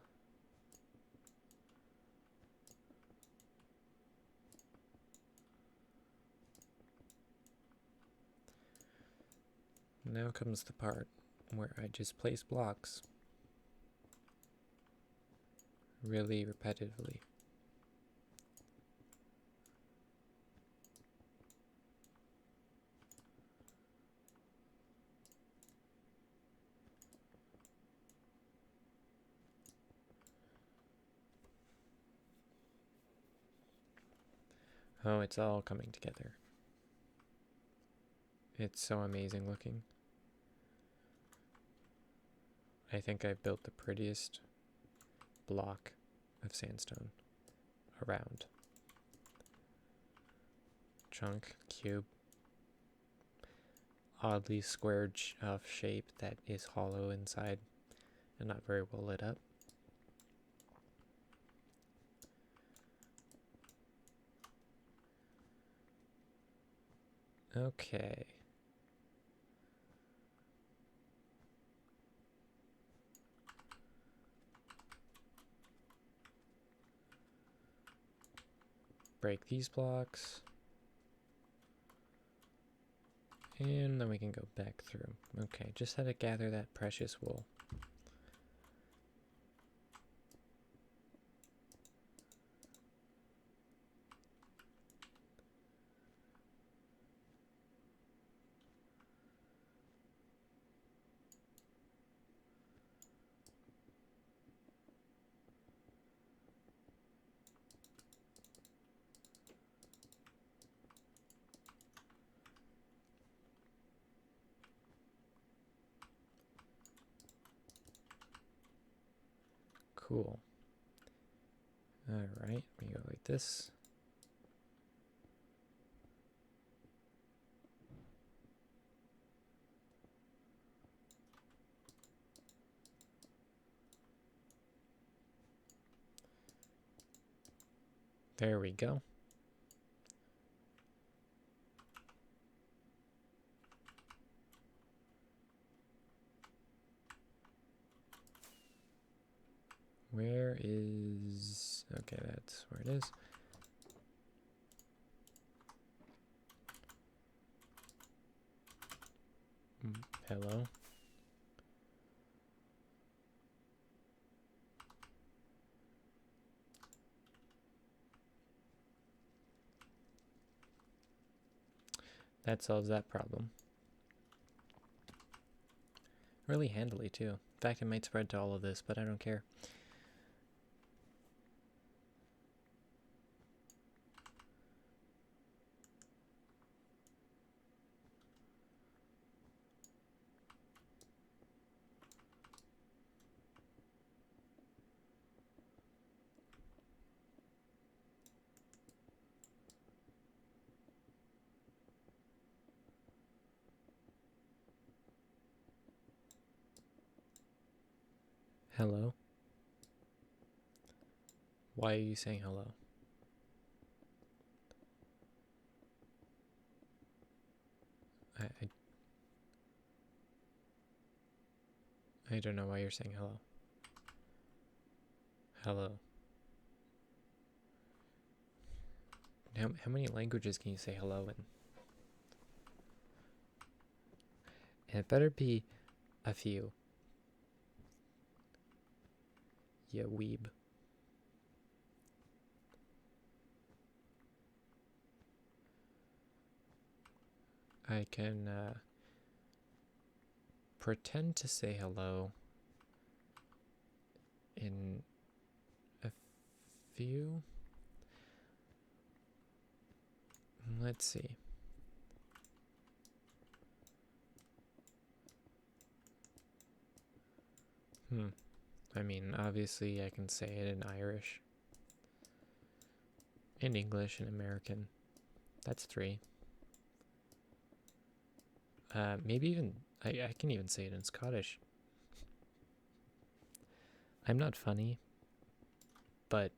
S1: Now comes the part where I just place blocks really repetitively. Oh, it's all coming together. It's so amazing looking. I think I built the prettiest block of sandstone around. Chunk, cube, oddly squared shape that is hollow inside and not very well lit up. Okay. Break these blocks. And then we can go back through. Okay, just had to gather that precious wool. Cool. Alright, we go like this. There we go. Where is... Okay, that's where it is. Hello. That solves that problem. Really handily, too. In fact, it might spread to all of this, but I don't care. Hello? Why are you saying hello? I don't know why you're saying hello. Hello. How many languages can you say hello in? And it better be a few. You weeb. I can pretend to say hello in a few. Let's see. I mean, obviously I can say it in Irish, in English, and American. That's 3. Maybe even, I can even say it in Scottish. I'm not funny, but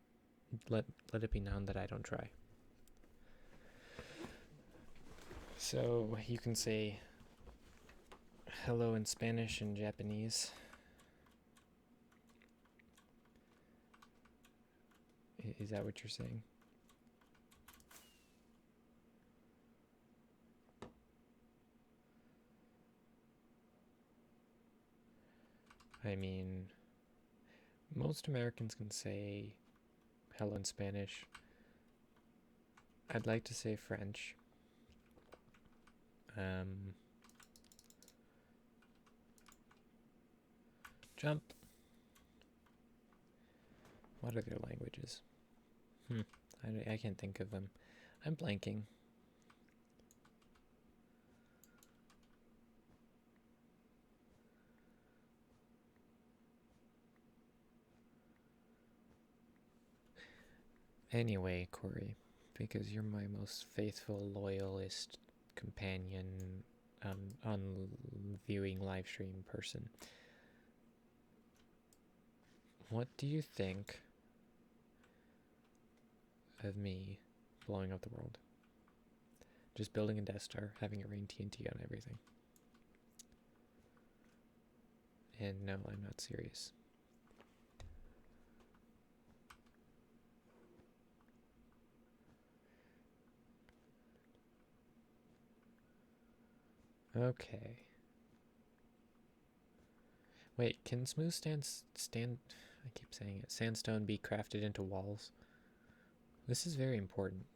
S1: let it be known that I don't try. So you can say hello in Spanish and Japanese. Is that what you're saying? I mean, most Americans can say hello in Spanish. I'd like to say French. Jump. What are their languages? I can't think of them. I'm blanking. Anyway, Corey, because you're my most faithful, loyalist companion on viewing live stream person, what do you think of me blowing up the world? Just building a Death Star, having it rain TNT on everything. And no, I'm not serious. Okay. Wait, can smooth I keep saying it, sandstone be crafted into walls? This is very important.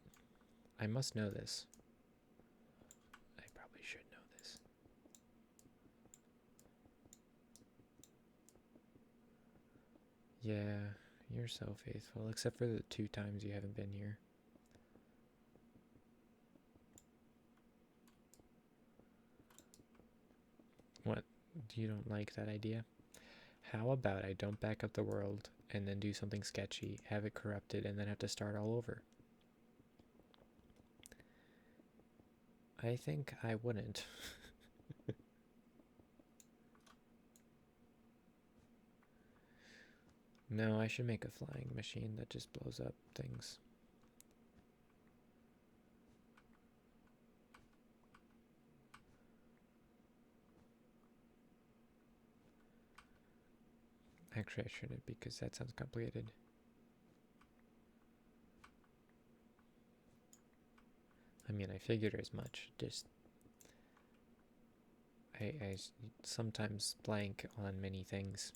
S1: I must know this. I probably should know this. Yeah, you're so faithful, except for the 2 times you haven't been here. What? You don't like that idea? How about I don't back up the world and then do something sketchy, have it corrupted, and then have to start all over? I think I wouldn't. No, I should make a flying machine that just blows up things. Actually, I shouldn't because that sounds complicated. I mean, I figured as much. Just I sometimes blank on many things.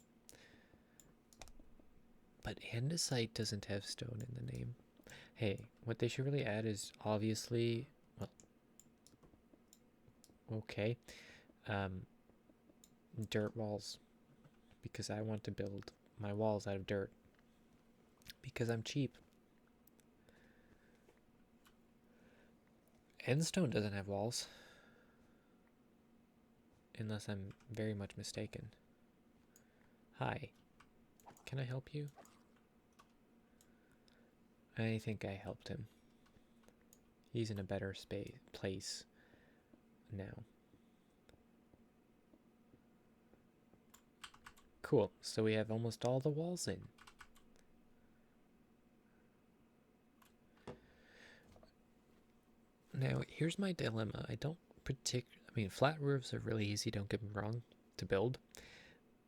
S1: But andesite doesn't have stone in the name. Hey, what they should really add is obviously, well, okay, dirt walls. Because I want to build my walls out of dirt. Because I'm cheap. Endstone doesn't have walls. Unless I'm very much mistaken. Hi. Can I help you? I think I helped him. He's in a better place now. Cool. So we have almost all the walls in. Now, here's my dilemma. I mean, flat roofs are really easy, don't get me wrong, to build.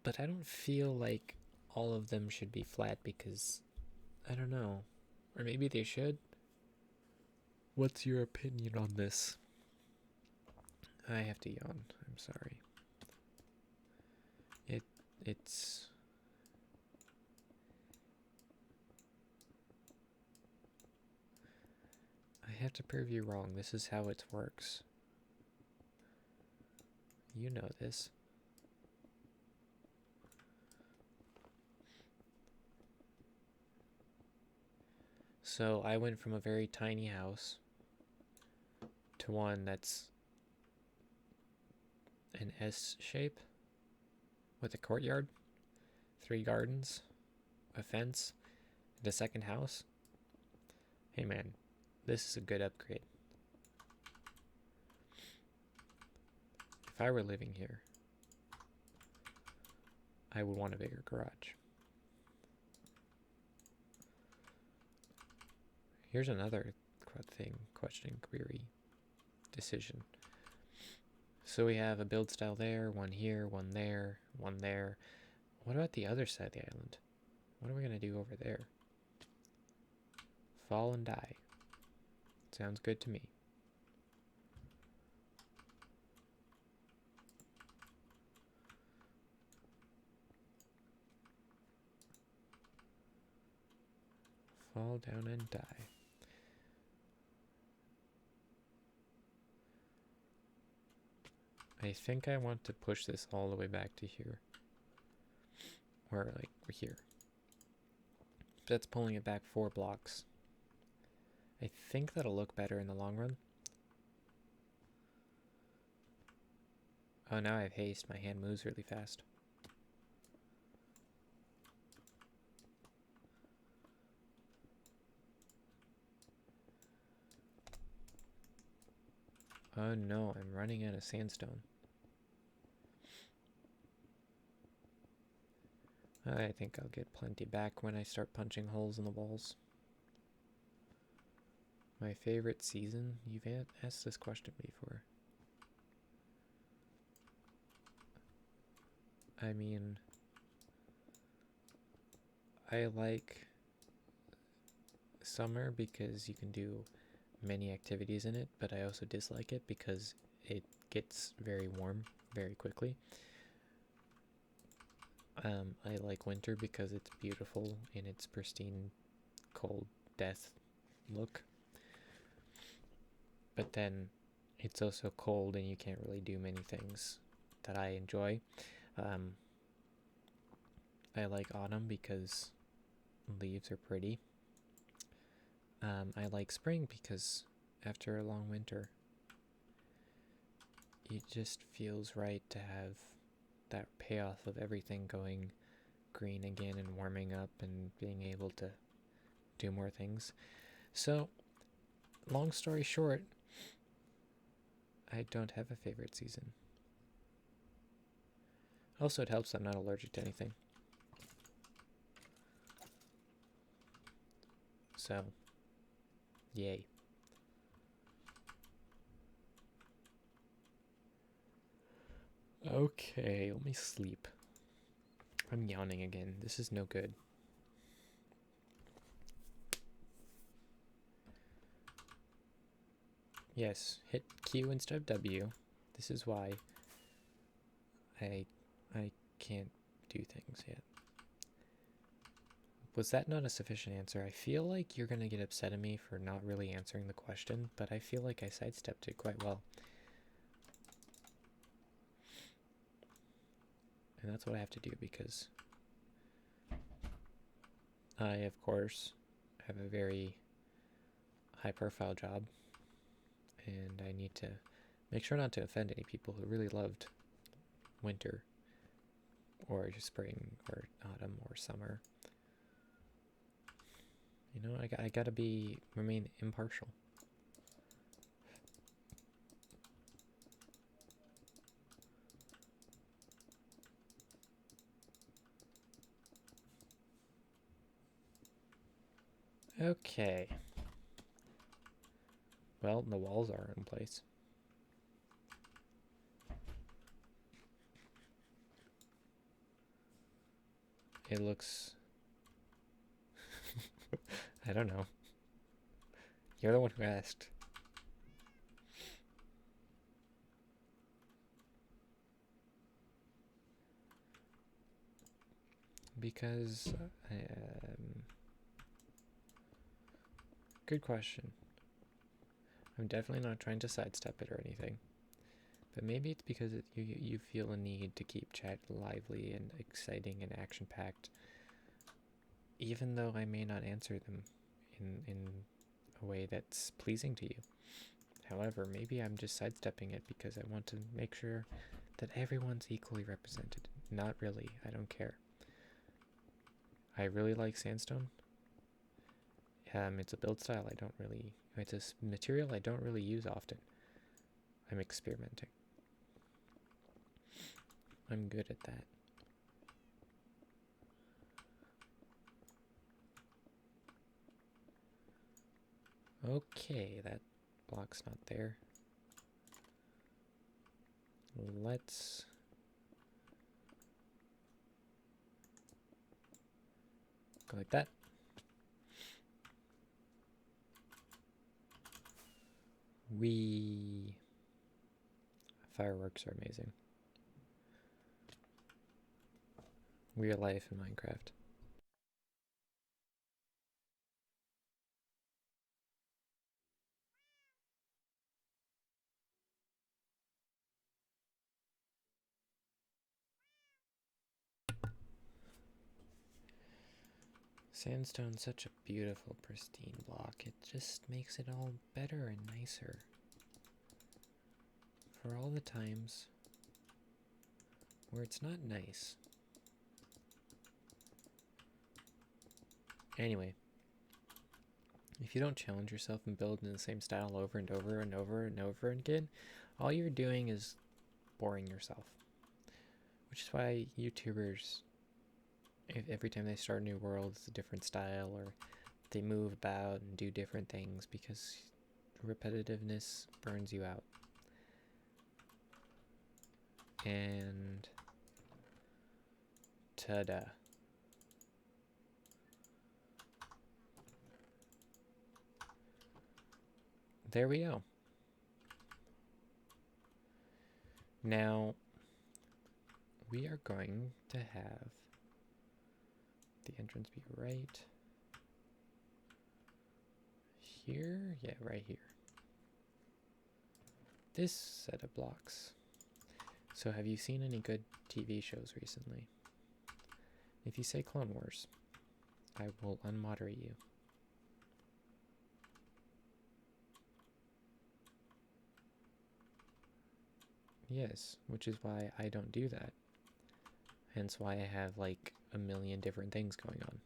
S1: But I don't feel like all of them should be flat because, I don't know. Or maybe they should. What's your opinion on this? I have to yawn. I'm sorry. It's... I have to prove you wrong. This is how it works. You know this. So I went from a very tiny house to one that's an S shape with a courtyard, 3 gardens, a fence, and a second house. Hey man, this is a good upgrade. If I were living here, I would want a bigger garage. Here's another query, decision. So we have a build style there, one here, one there, one there. What about the other side of the island? What are we going to do over there? Fall and die. Sounds good to me. Fall down and die. I think I want to push this all the way back to here. Or like here. That's pulling it back 4 blocks. I think that'll look better in the long run. Oh, now I have haste. My hand moves really fast. Oh no, I'm running out of sandstone. I think I'll get plenty back when I start punching holes in the walls. My favorite season? You've asked this question before. I mean, I like summer because you can do many activities in it, but I also dislike it because it gets very warm very quickly. I like winter because it's beautiful in its pristine, cold death look. But then it's also cold and you can't really do many things that I enjoy. I like autumn because leaves are pretty. I like spring because after a long winter, it just feels right to have that payoff of everything going green again and warming up and being able to do more things. So, long story short, I don't have a favorite season. Also, it helps I'm not allergic to anything. So, yay. Okay, let me sleep. I'm yawning again. This is no good. Yes, hit Q instead of W. This is why I can't do things yet. Was that not a sufficient answer? I feel like you're gonna get upset at me for not really answering the question, but I feel like I sidestepped it quite well. And that's what I have to do because I, of course, have a very high-profile job, and I need to make sure not to offend any people who really loved winter or spring or autumn or summer. You know, I gotta remain impartial. Okay. Well, the walls are in place. It looks... I don't know. You're the one who asked. Because... good question. I'm definitely not trying to sidestep it or anything. But maybe it's because you feel a need to keep chat lively and exciting and action-packed, even though I may not answer them in a way that's pleasing to you. However, maybe I'm just sidestepping it because I want to make sure that everyone's equally represented. Not really, I don't care. I really like sandstone. It's a build style it's a material I don't really use often. I'm experimenting. I'm good at that. Okay, that block's not there. Let's go like that. Fireworks are amazing. Real life in Minecraft. Sandstone's such a beautiful, pristine block. It just makes it all better and nicer. For all the times where it's not nice. Anyway, if you don't challenge yourself and build in the same style over and over and over and over again, all you're doing is boring yourself. Which is why YouTubers, every time they start a new world, it's a different style, or they move about and do different things, because repetitiveness burns you out. And ta-da. There we go. Now, we are going to have the entrance be right here. Yeah, right here. This set of blocks. So have you seen any good TV shows recently? If you say Clone Wars, I will unmoderate you. Yes, which is why I don't do that. Hence why I have like a million different things going on.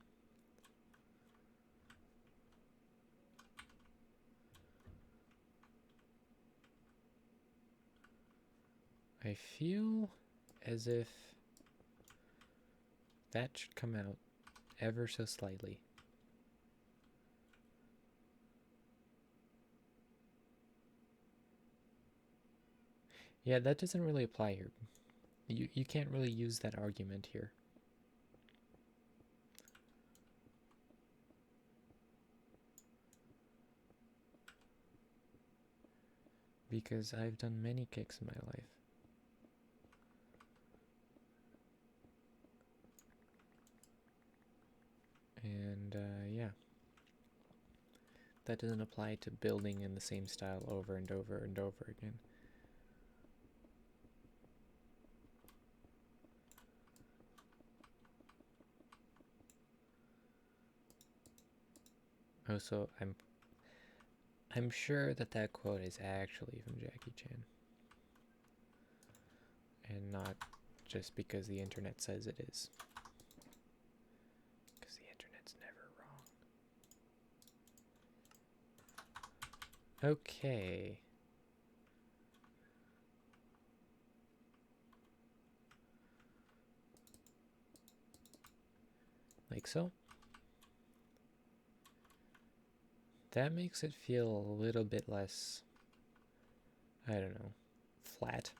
S1: I feel as if that should come out ever so slightly. Yeah, that doesn't really apply here. You can't really use that argument here. Because I've done many kicks in my life. And yeah. That doesn't apply to building in the same style over and over and over again. Oh, so I'm sure that that quote is actually from Jackie Chan. And not just because the internet says it is. Because the internet's never wrong. Okay. Like so. That makes it feel a little bit less, I don't know, flat.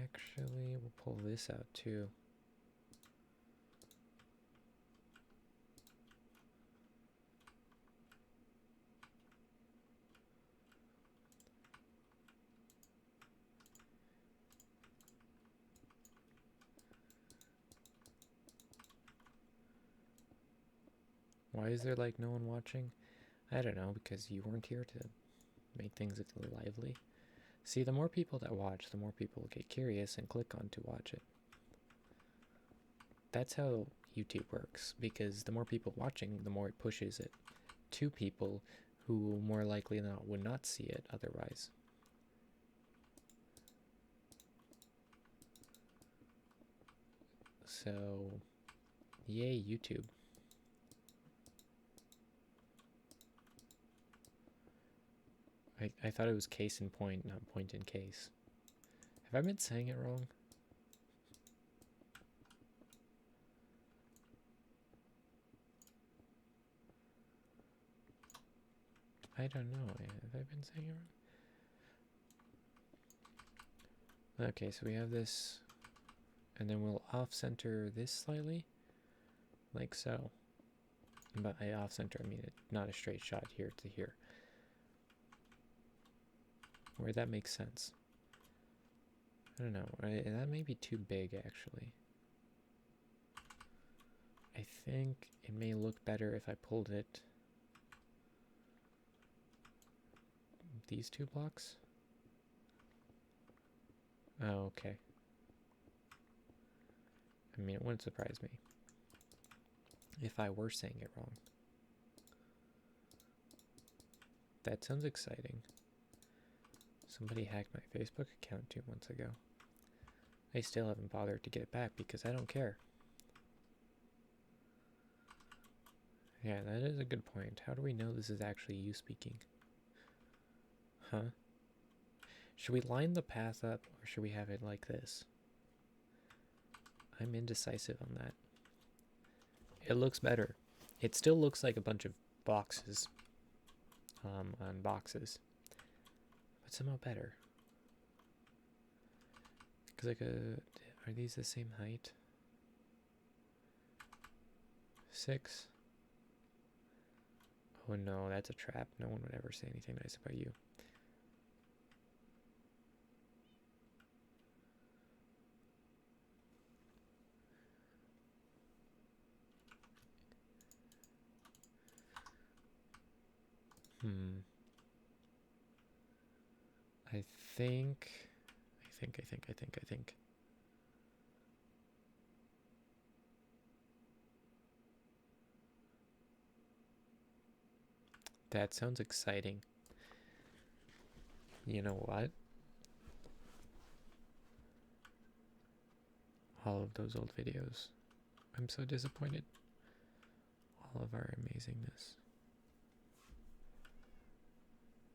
S1: Actually, we'll pull this out too. Why is there like no one watching? I don't know, because you weren't here to make things lively. See, the more people that watch, the more people get curious and click on to watch it. That's how YouTube works, because the more people watching, the more it pushes it to people who more likely than not would not see it otherwise. So, yay YouTube. I thought it was case in point, not point in case. Have I been saying it wrong? I don't know. Have I been saying it wrong? Okay, so we have this, and then we'll off-center this slightly, like so. But I off-center, I mean not a straight shot here to here. Where that makes sense. I don't know, that may be too big actually. I think it may look better if I pulled it these two blocks. Oh, okay. I mean, it wouldn't surprise me if I were saying it wrong. That sounds exciting. Somebody hacked my Facebook account 2 months ago. I still haven't bothered to get it back because I don't care. Yeah, that is a good point. How do we know this is actually you speaking? Huh? Should we line the path up or should we have it like this? I'm indecisive on that. It looks better. It still looks like a bunch of boxes on boxes, but somehow better. Because are these the same height? 6. Oh no, that's a trap. No one would ever say anything nice about you. I think. That sounds exciting. You know what? All of those old videos. I'm so disappointed. All of our amazingness.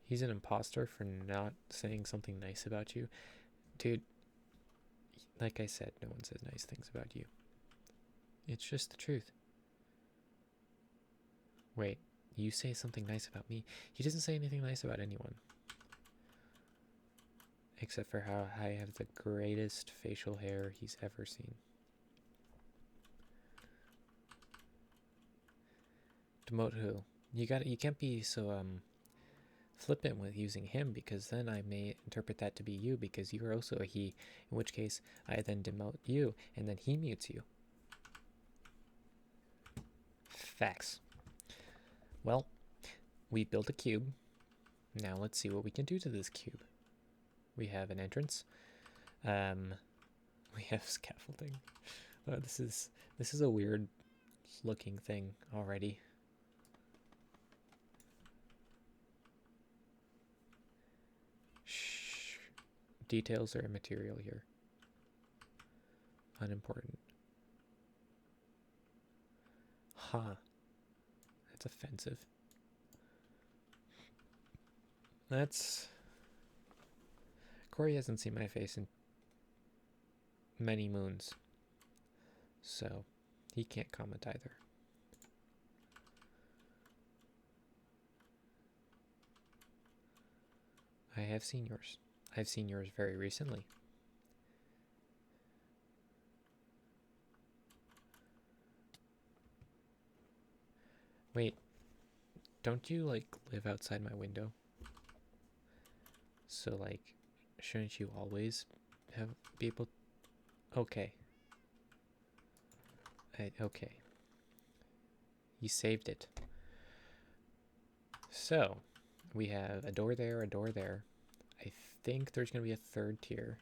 S1: He's an imposter for not saying something nice about you. Dude, like I said, no one says nice things about you. It's just the truth. Wait, you say something nice about me? He doesn't say anything nice about anyone. Except for how I have the greatest facial hair he's ever seen. Demote who? You can't be so flippant with using him, because then I may interpret that to be you, because you're also a he, in which case I then demote you and then he mutes you. Facts. Well, we built a cube. Now let's see what we can do to this cube. We have an entrance. We have scaffolding. This is a weird looking thing already. Shh. Details are immaterial here. Unimportant. Huh. That's offensive. Corey hasn't seen my face in many moons, so he can't comment either. I have seen yours. I've seen yours very recently. Wait, don't you, like, live outside my window? So, like, shouldn't you always be able... Okay. Okay. You saved it. So, we have a door there, a door there. I think there's going to be a third tier,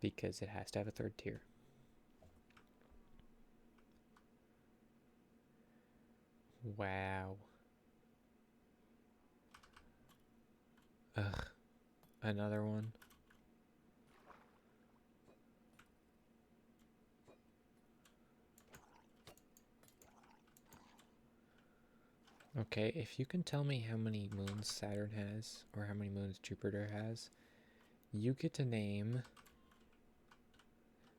S1: because it has to have a third tier. Wow. Ugh. Another one. Okay, if you can tell me how many moons Saturn has, or how many moons Jupiter has, you get to name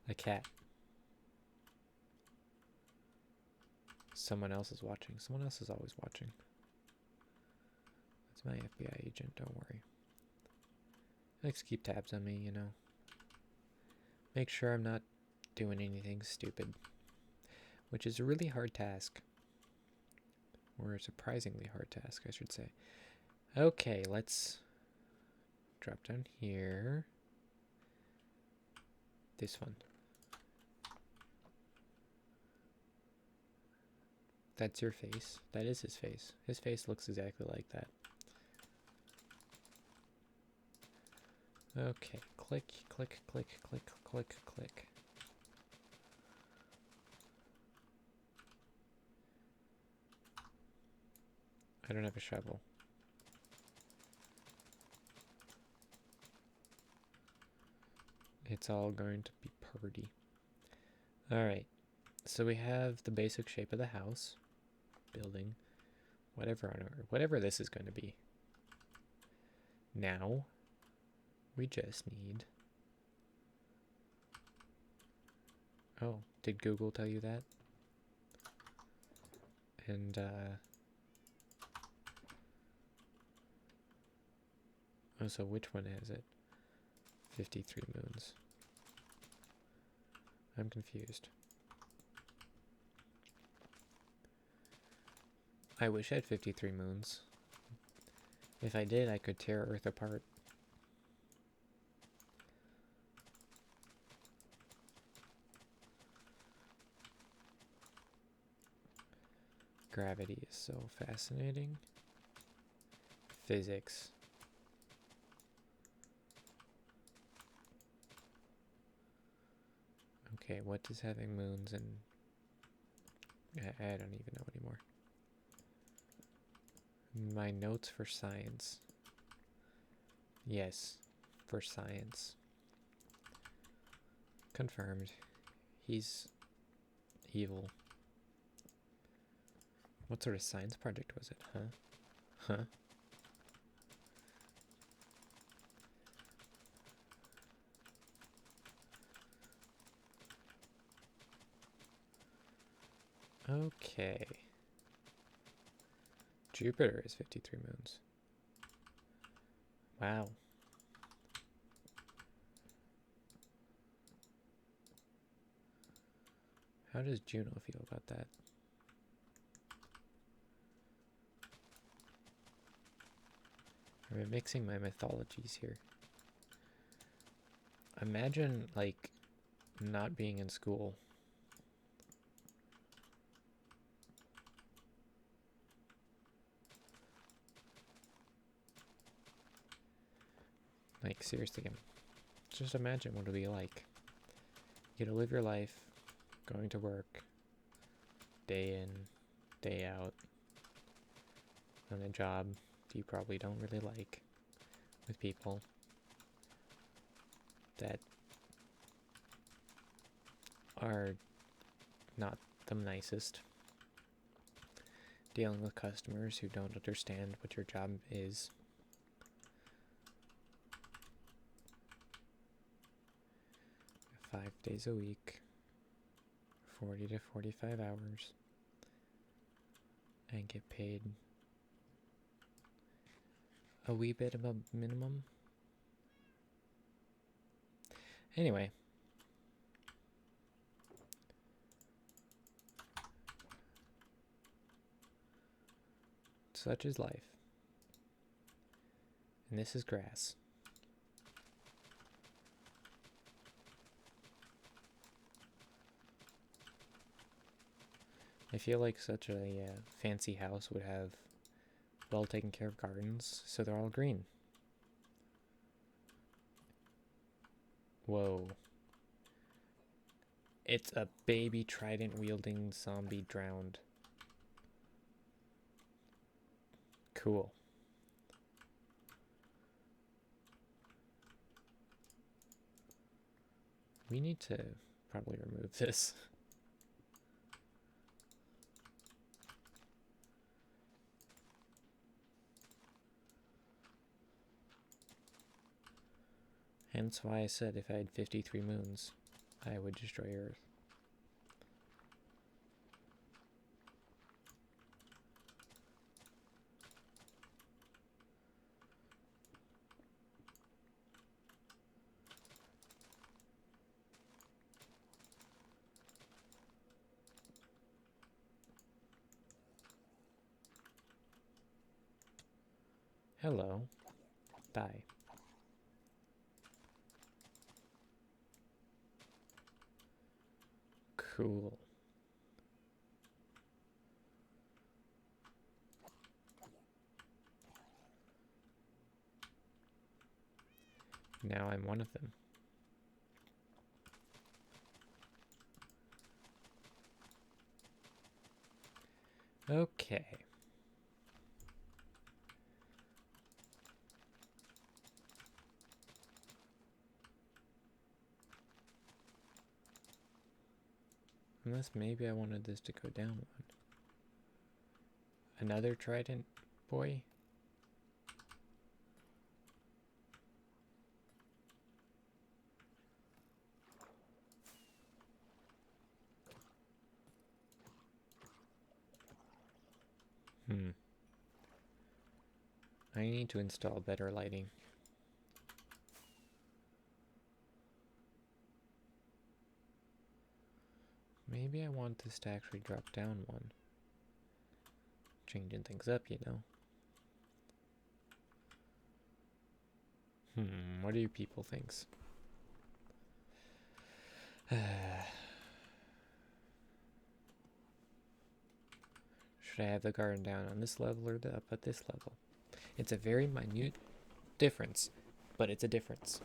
S1: a cat. Someone else is watching. Someone else is always watching. That's my FBI agent, don't worry. He likes to keep tabs on me, you know. Make sure I'm not doing anything stupid. Which is a really hard task. Or a surprisingly hard task, I should say. Okay, let's drop down here. This one. That's your face. That is his face. His face looks exactly like that. Okay, click, click, click, click, click, click. I don't have a shovel. It's all going to be pretty. Alright, so we have the basic shape of the house. Building. Whatever this is going to be. Now, we just need... Oh, did Google tell you that? And, oh, so which one has it? 53 moons. I'm confused. I wish I had 53 moons. If I did, I could tear Earth apart. Gravity is so fascinating. Physics. Okay, what does having moons and... I don't even know anymore. My notes for science. Yes, for science. Confirmed. He's evil. What sort of science project was it, huh? Huh? Okay. Jupiter is 53 moons. Wow. How does Juno feel about that? I'm mixing my mythologies here. Imagine, like, not being in school. Like, seriously, just imagine what it'll be like. You get to live your life, going to work, day in, day out, on a job you probably don't really like, with people that are not the nicest, dealing with customers who don't understand what your job is. Five days a week, 40 to 45 hours, and get paid a wee bit of a minimum. Anyway, such is life. And this is grass. I feel like such a fancy house would have well taken care of gardens, so they're all green. Whoa. It's a baby trident wielding zombie drowned. Cool. We need to probably remove this. Hence why I said if I had 53 moons, I would destroy Earth. Hello. Die. Cool. Now I'm one of them. Okay. Unless maybe I wanted this to go down one. Another trident boy? I need to install better lighting. Maybe I want this to actually drop down one. Changing things up, you know. What do you people thinks? Should I have the garden down on this level or up at this level? It's a very minute difference, but it's a difference.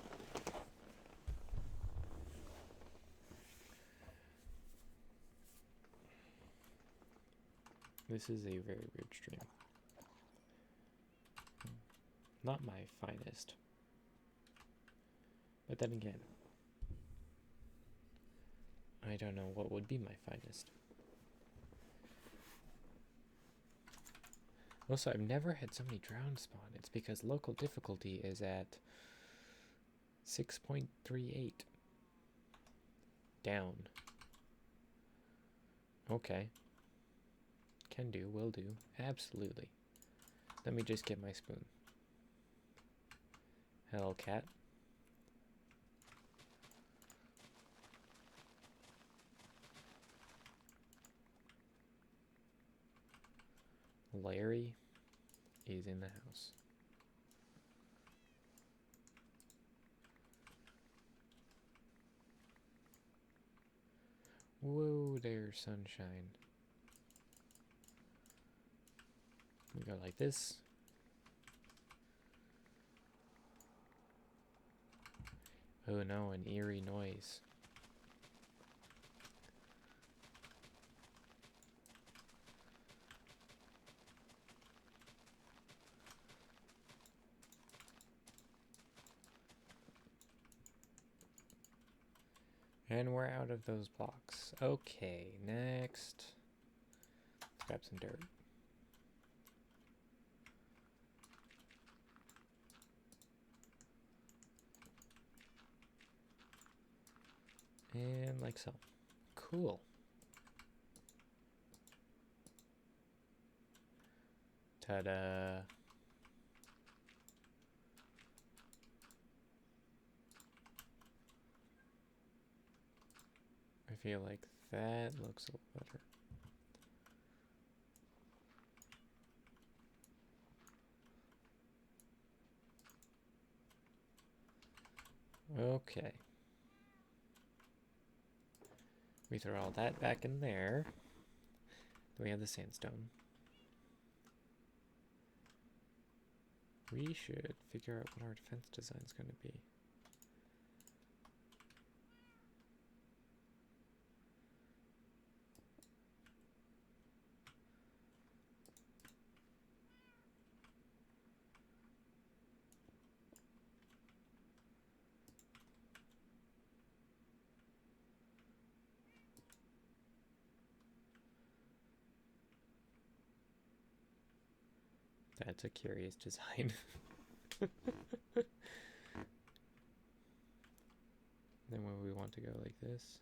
S1: This is a very weird stream. Not my finest. But then again, I don't know what would be my finest. Also, I've never had so many drown spawn. It's because local difficulty is at 6.38. Down. Okay. Can do, will do. Absolutely. Let me just get my spoon. Hellcat. Larry is in the house. Whoa there, sunshine. We go like this. Oh no, an eerie noise. And we're out of those blocks. Okay, next. Let's grab some dirt. And like so. Cool. Ta-da. I feel like that looks a little better. Okay. We throw all that back in there. Then we have the sandstone. We should figure out what our defense design is going to be. That's a curious design. Then when we want to go like this.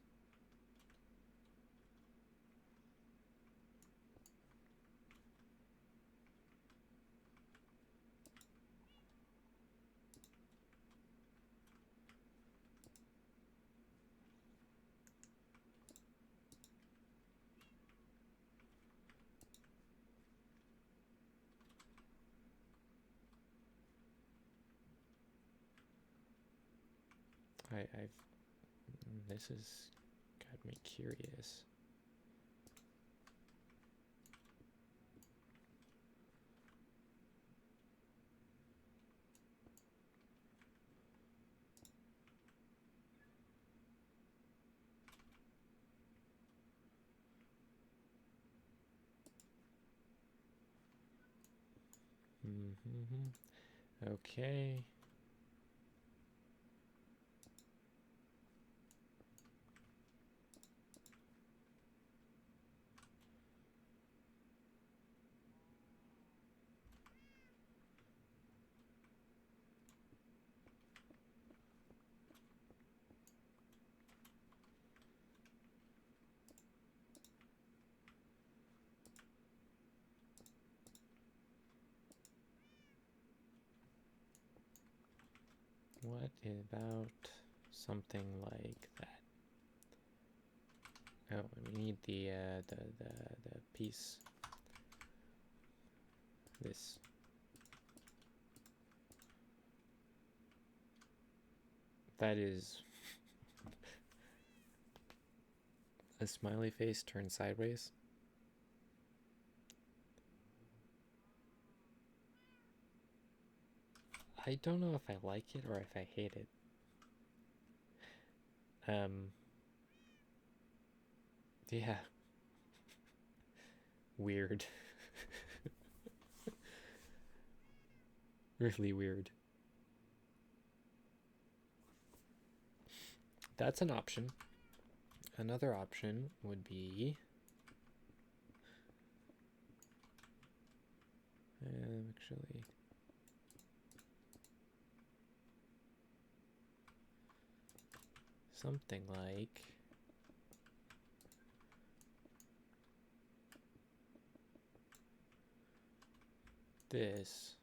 S1: This has got me curious. Okay. What about something like that? Oh, we need the piece. this. That is a smiley face turned sideways. I don't know if I like it or if I hate it. Yeah. Weird. Really weird. That's an option. Another option would be actually something like this.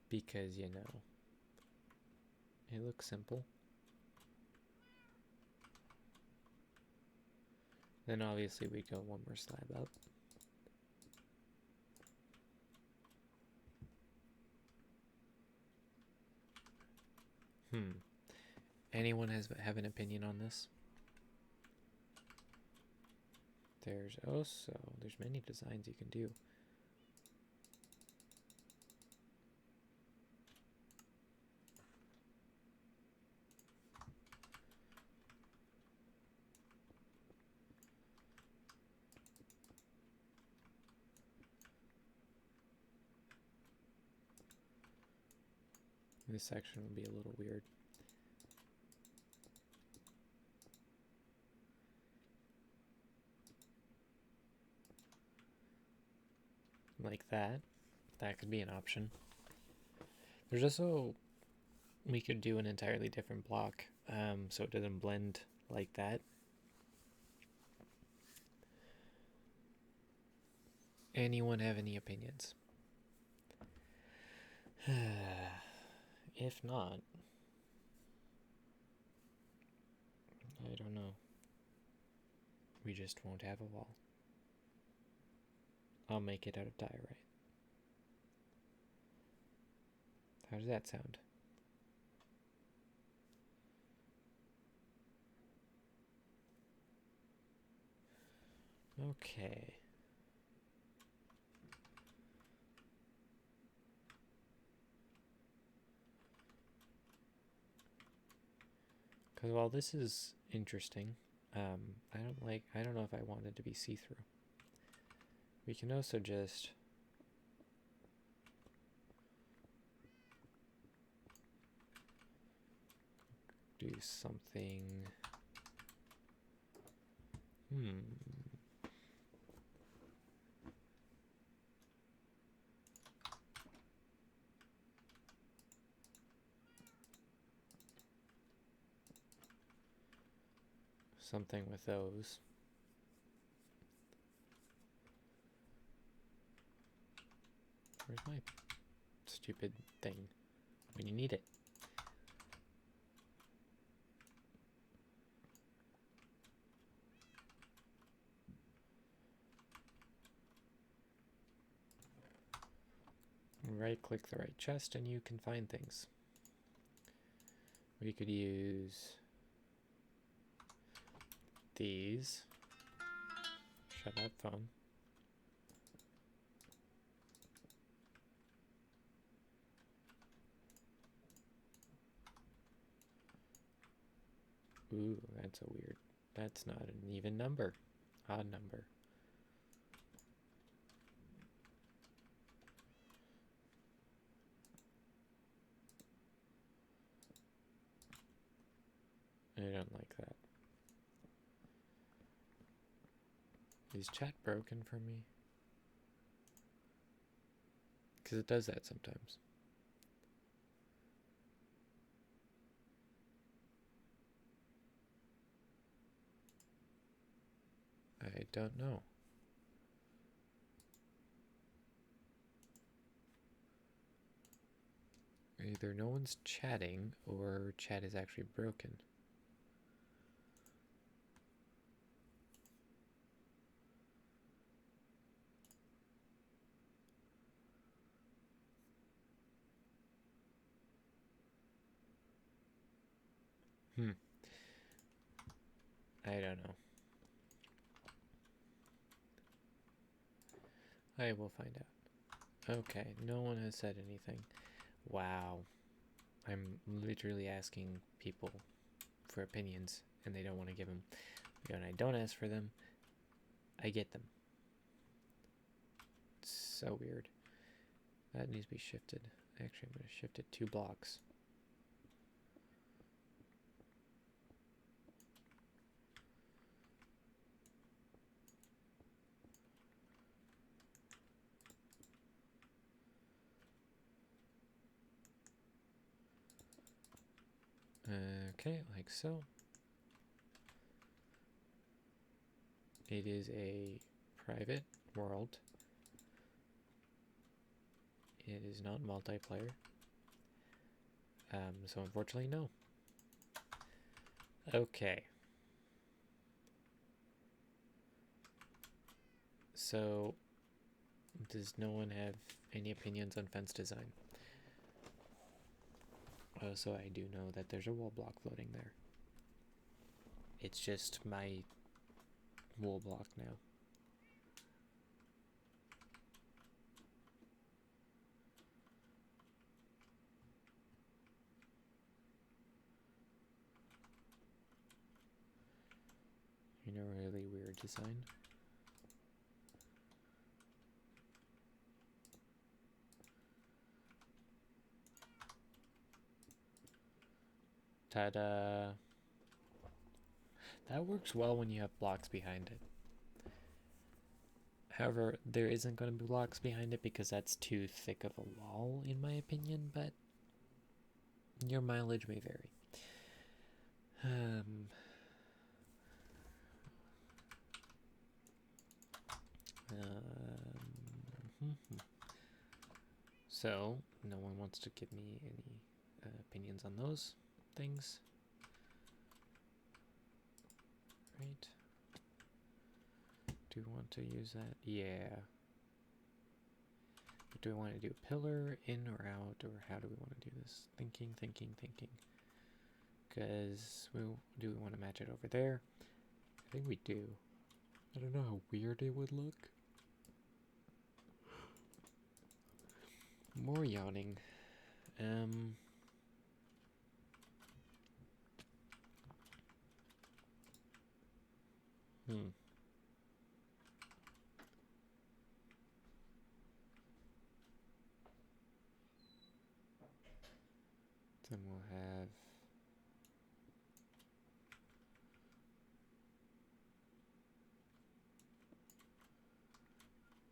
S1: Because, you know, it looks simple. Then obviously we go one more slab up. Anyone have an opinion on this? There's many designs you can do. This section will be a little weird. Like that. That could be an option. There's also, we could do an entirely different block, so it doesn't blend like that. Anyone have any opinions? If not, I don't know. We just won't have a wall. I'll make it out of diorite. How does that sound? Okay. Because while this is interesting, I don't know if I want it to be see-through. We can also just do something. Something with those. Where's my stupid thing when you need it? Right click the right chest and you can find things. We could use these. Shut up, phone. Ooh, that's a weird. That's not an even number. Odd number. I don't like that. Is chat broken for me? Because it does that sometimes. I don't know. Either no one's chatting or chat is actually broken. I don't know. I will find out. Okay, no one has said anything. Wow. I'm literally asking people for opinions, and they don't want to give them. When I don't ask for them, I get them. It's so weird. That needs to be shifted. Actually, I'm going to shift it 2 blocks. Okay, like so. It is a private world. It is not multiplayer. So unfortunately, no. Okay. So, does no one have any opinions on fence design? So I do know that there's a wool block floating there. It's just my wool block now. You know, really weird design. Ta-da! That works well when you have blocks behind it. However, there isn't going to be blocks behind it because that's too thick of a wall, in my opinion, but your mileage may vary. So, no one wants to give me any opinions on those things. Right? Do we want to use that? Yeah. But do we want to do pillar, in or out, or how do we want to do this? Thinking. Because do we want to match it over there? I think we do. I don't know how weird it would look. More yawning. Then we'll have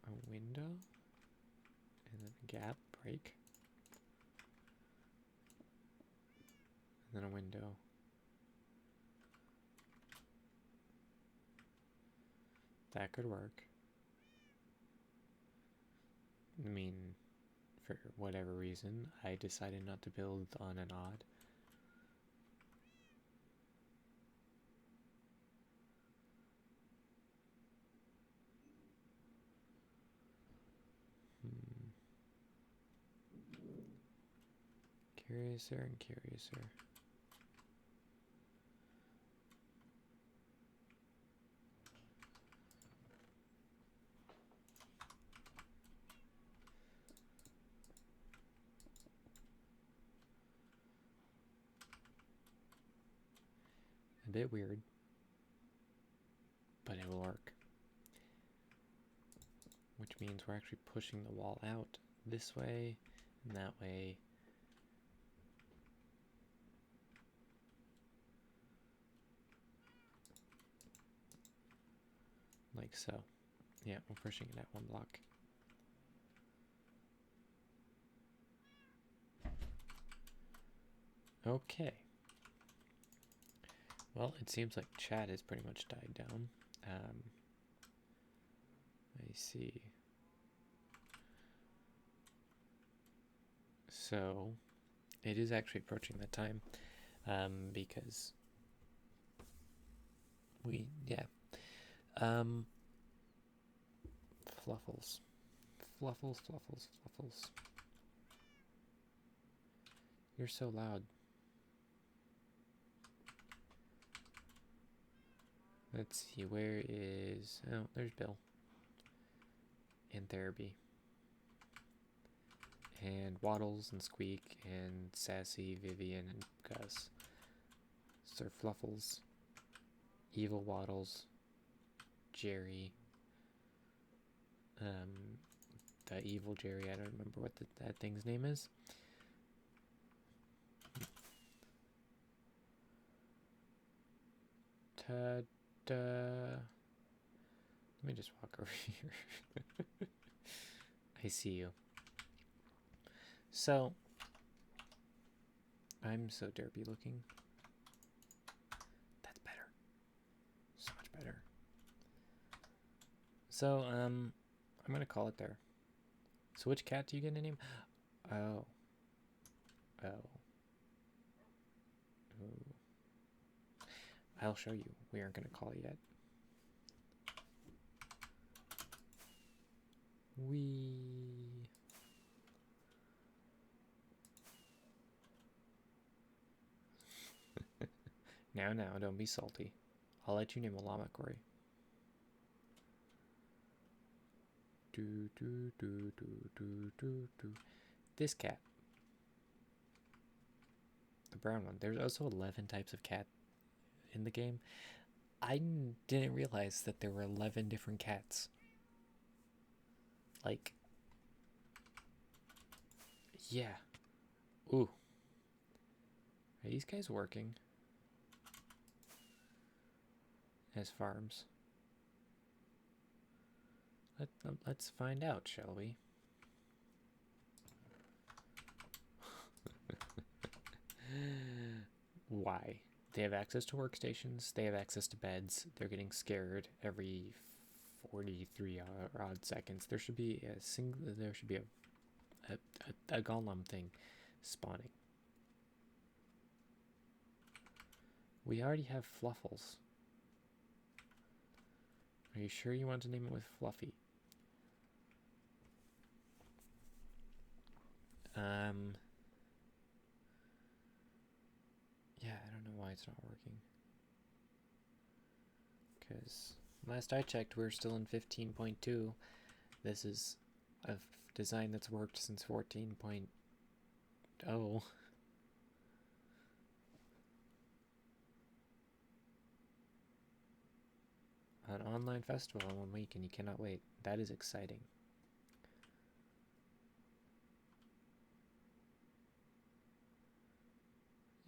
S1: a window and then a gap break and then a window. That could work. I mean, for whatever reason, I decided not to build on an odd. Curiouser and curiouser. A bit weird, but it will work. Which means we're actually pushing the wall out this way and that way. Like so. Yeah, we're pushing it out 1 block. Okay. Well, it seems like chat has pretty much died down. I see. So, it is actually approaching that time, because Fluffles. You're so loud. Let's see, where is... Oh, there's Bill. In therapy. And Waddles and Squeak and Sassy, Vivian and Gus. Sir Fluffles. Evil Waddles. Jerry. The evil Jerry, I don't remember what that thing's name is. Ta-da. Let me just walk over here. I see you. So, I'm so derpy looking. That's better. So much better. So, I'm gonna call it there. So which cat do you get a name? Oh. Oh. Ooh. I'll show you. We aren't gonna call it yet. Now, don't be salty. I'll let you name a llama, Corey. This cat. The brown one. There's also 11 types of cat in the game. I didn't realize that there were 11 different cats. Like, yeah. Ooh. Are these guys working as farms? Let's find out, shall we? Why? They have access to workstations. They have access to beds. They're getting scared every 43 odd seconds. There should be a golem thing spawning. We already have Fluffles. Are you sure you want to name it with Fluffy? Yeah, I don't know why it's not working. Because last I checked, we're still in 15.2. This is a design that's worked since 14.0. An online festival in 1 week and you cannot wait. That is exciting.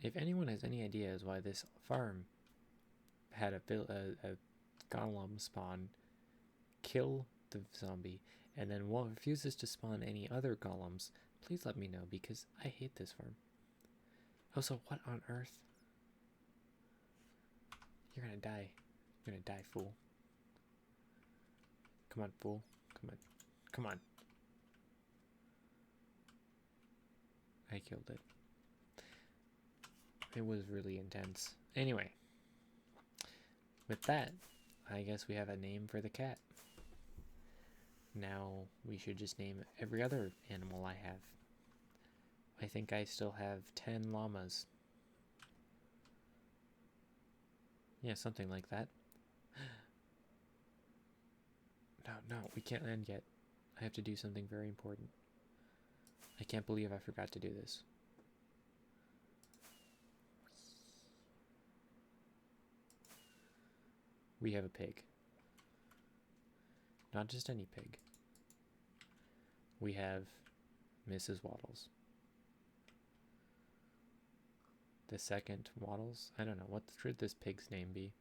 S1: If anyone has any ideas why this farm had a golem spawn, kill the zombie, and then refuses to spawn any other golems, please let me know, because I hate this farm. Oh, so what on earth? You're gonna die. You're gonna die, fool. Come on, fool. Come on. Come on. I killed it. It was really intense. Anyway, with that, I guess we have a name for the cat. Now we should just name every other animal I have. I think I still have 10 llamas. Yeah, something like that. No, we can't end yet. I have to do something very important. I can't believe I forgot to do this. We have a pig. Not just any pig. We have Mrs. Waddles. The second Waddles? I don't know. What should this pig's name be?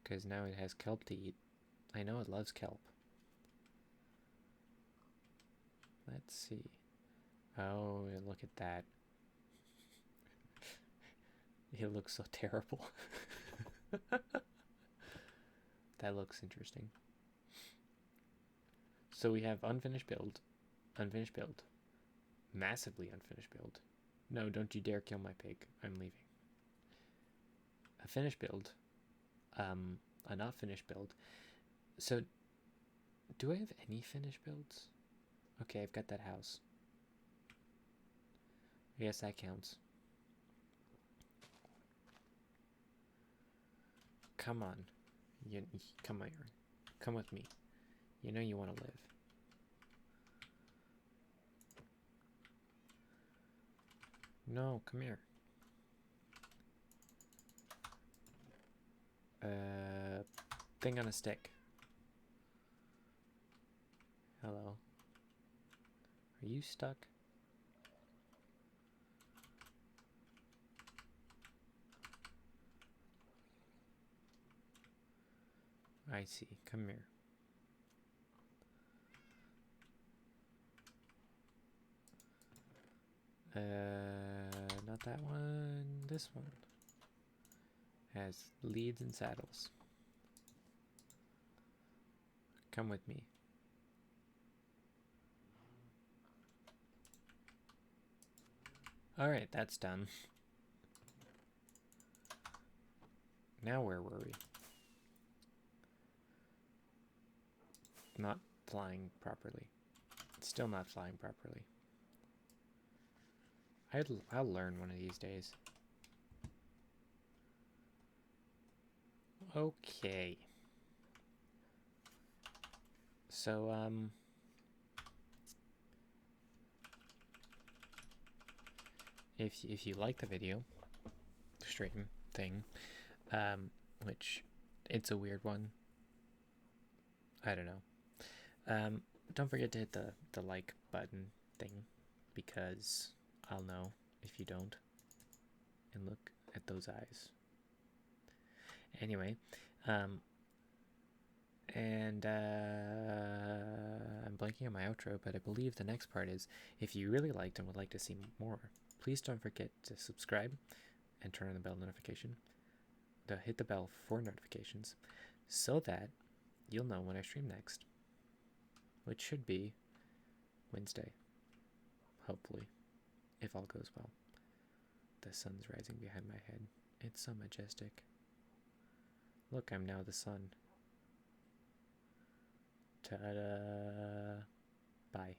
S1: Because now it has kelp to eat. I know it loves kelp. Let's see. Oh, look at that. It looks so terrible. That looks interesting. So we have unfinished build, massively unfinished build. No, don't you dare kill my pig. I'm leaving. A finished build, a not finished build. So, do I have any finished builds? Okay, I've got that house. I guess that counts. Come on. Come here. Come with me. You know you want to live. No, come here. Thing on a stick. Hello. Are you stuck? I see. Come here. Not that one. This one has leads and saddles. Come with me. Alright, that's done. Now where were we? Not flying properly. Still not flying properly. I'll learn one of these days. Okay. So, if you like the video, stream thing, which it's a weird one. I don't know. Don't forget to hit the like button thing, because I'll know if you don't. And look at those eyes. Anyway, I'm blanking on my outro, but I believe the next part is, if you really liked and would like to see more, please don't forget to subscribe and turn on the bell notification. Hit the bell for notifications so that you'll know when I stream next, which should be Wednesday, hopefully, if all goes well. The sun's rising behind my head. It's so majestic. Look, I'm now the sun. Ta-da! Bye.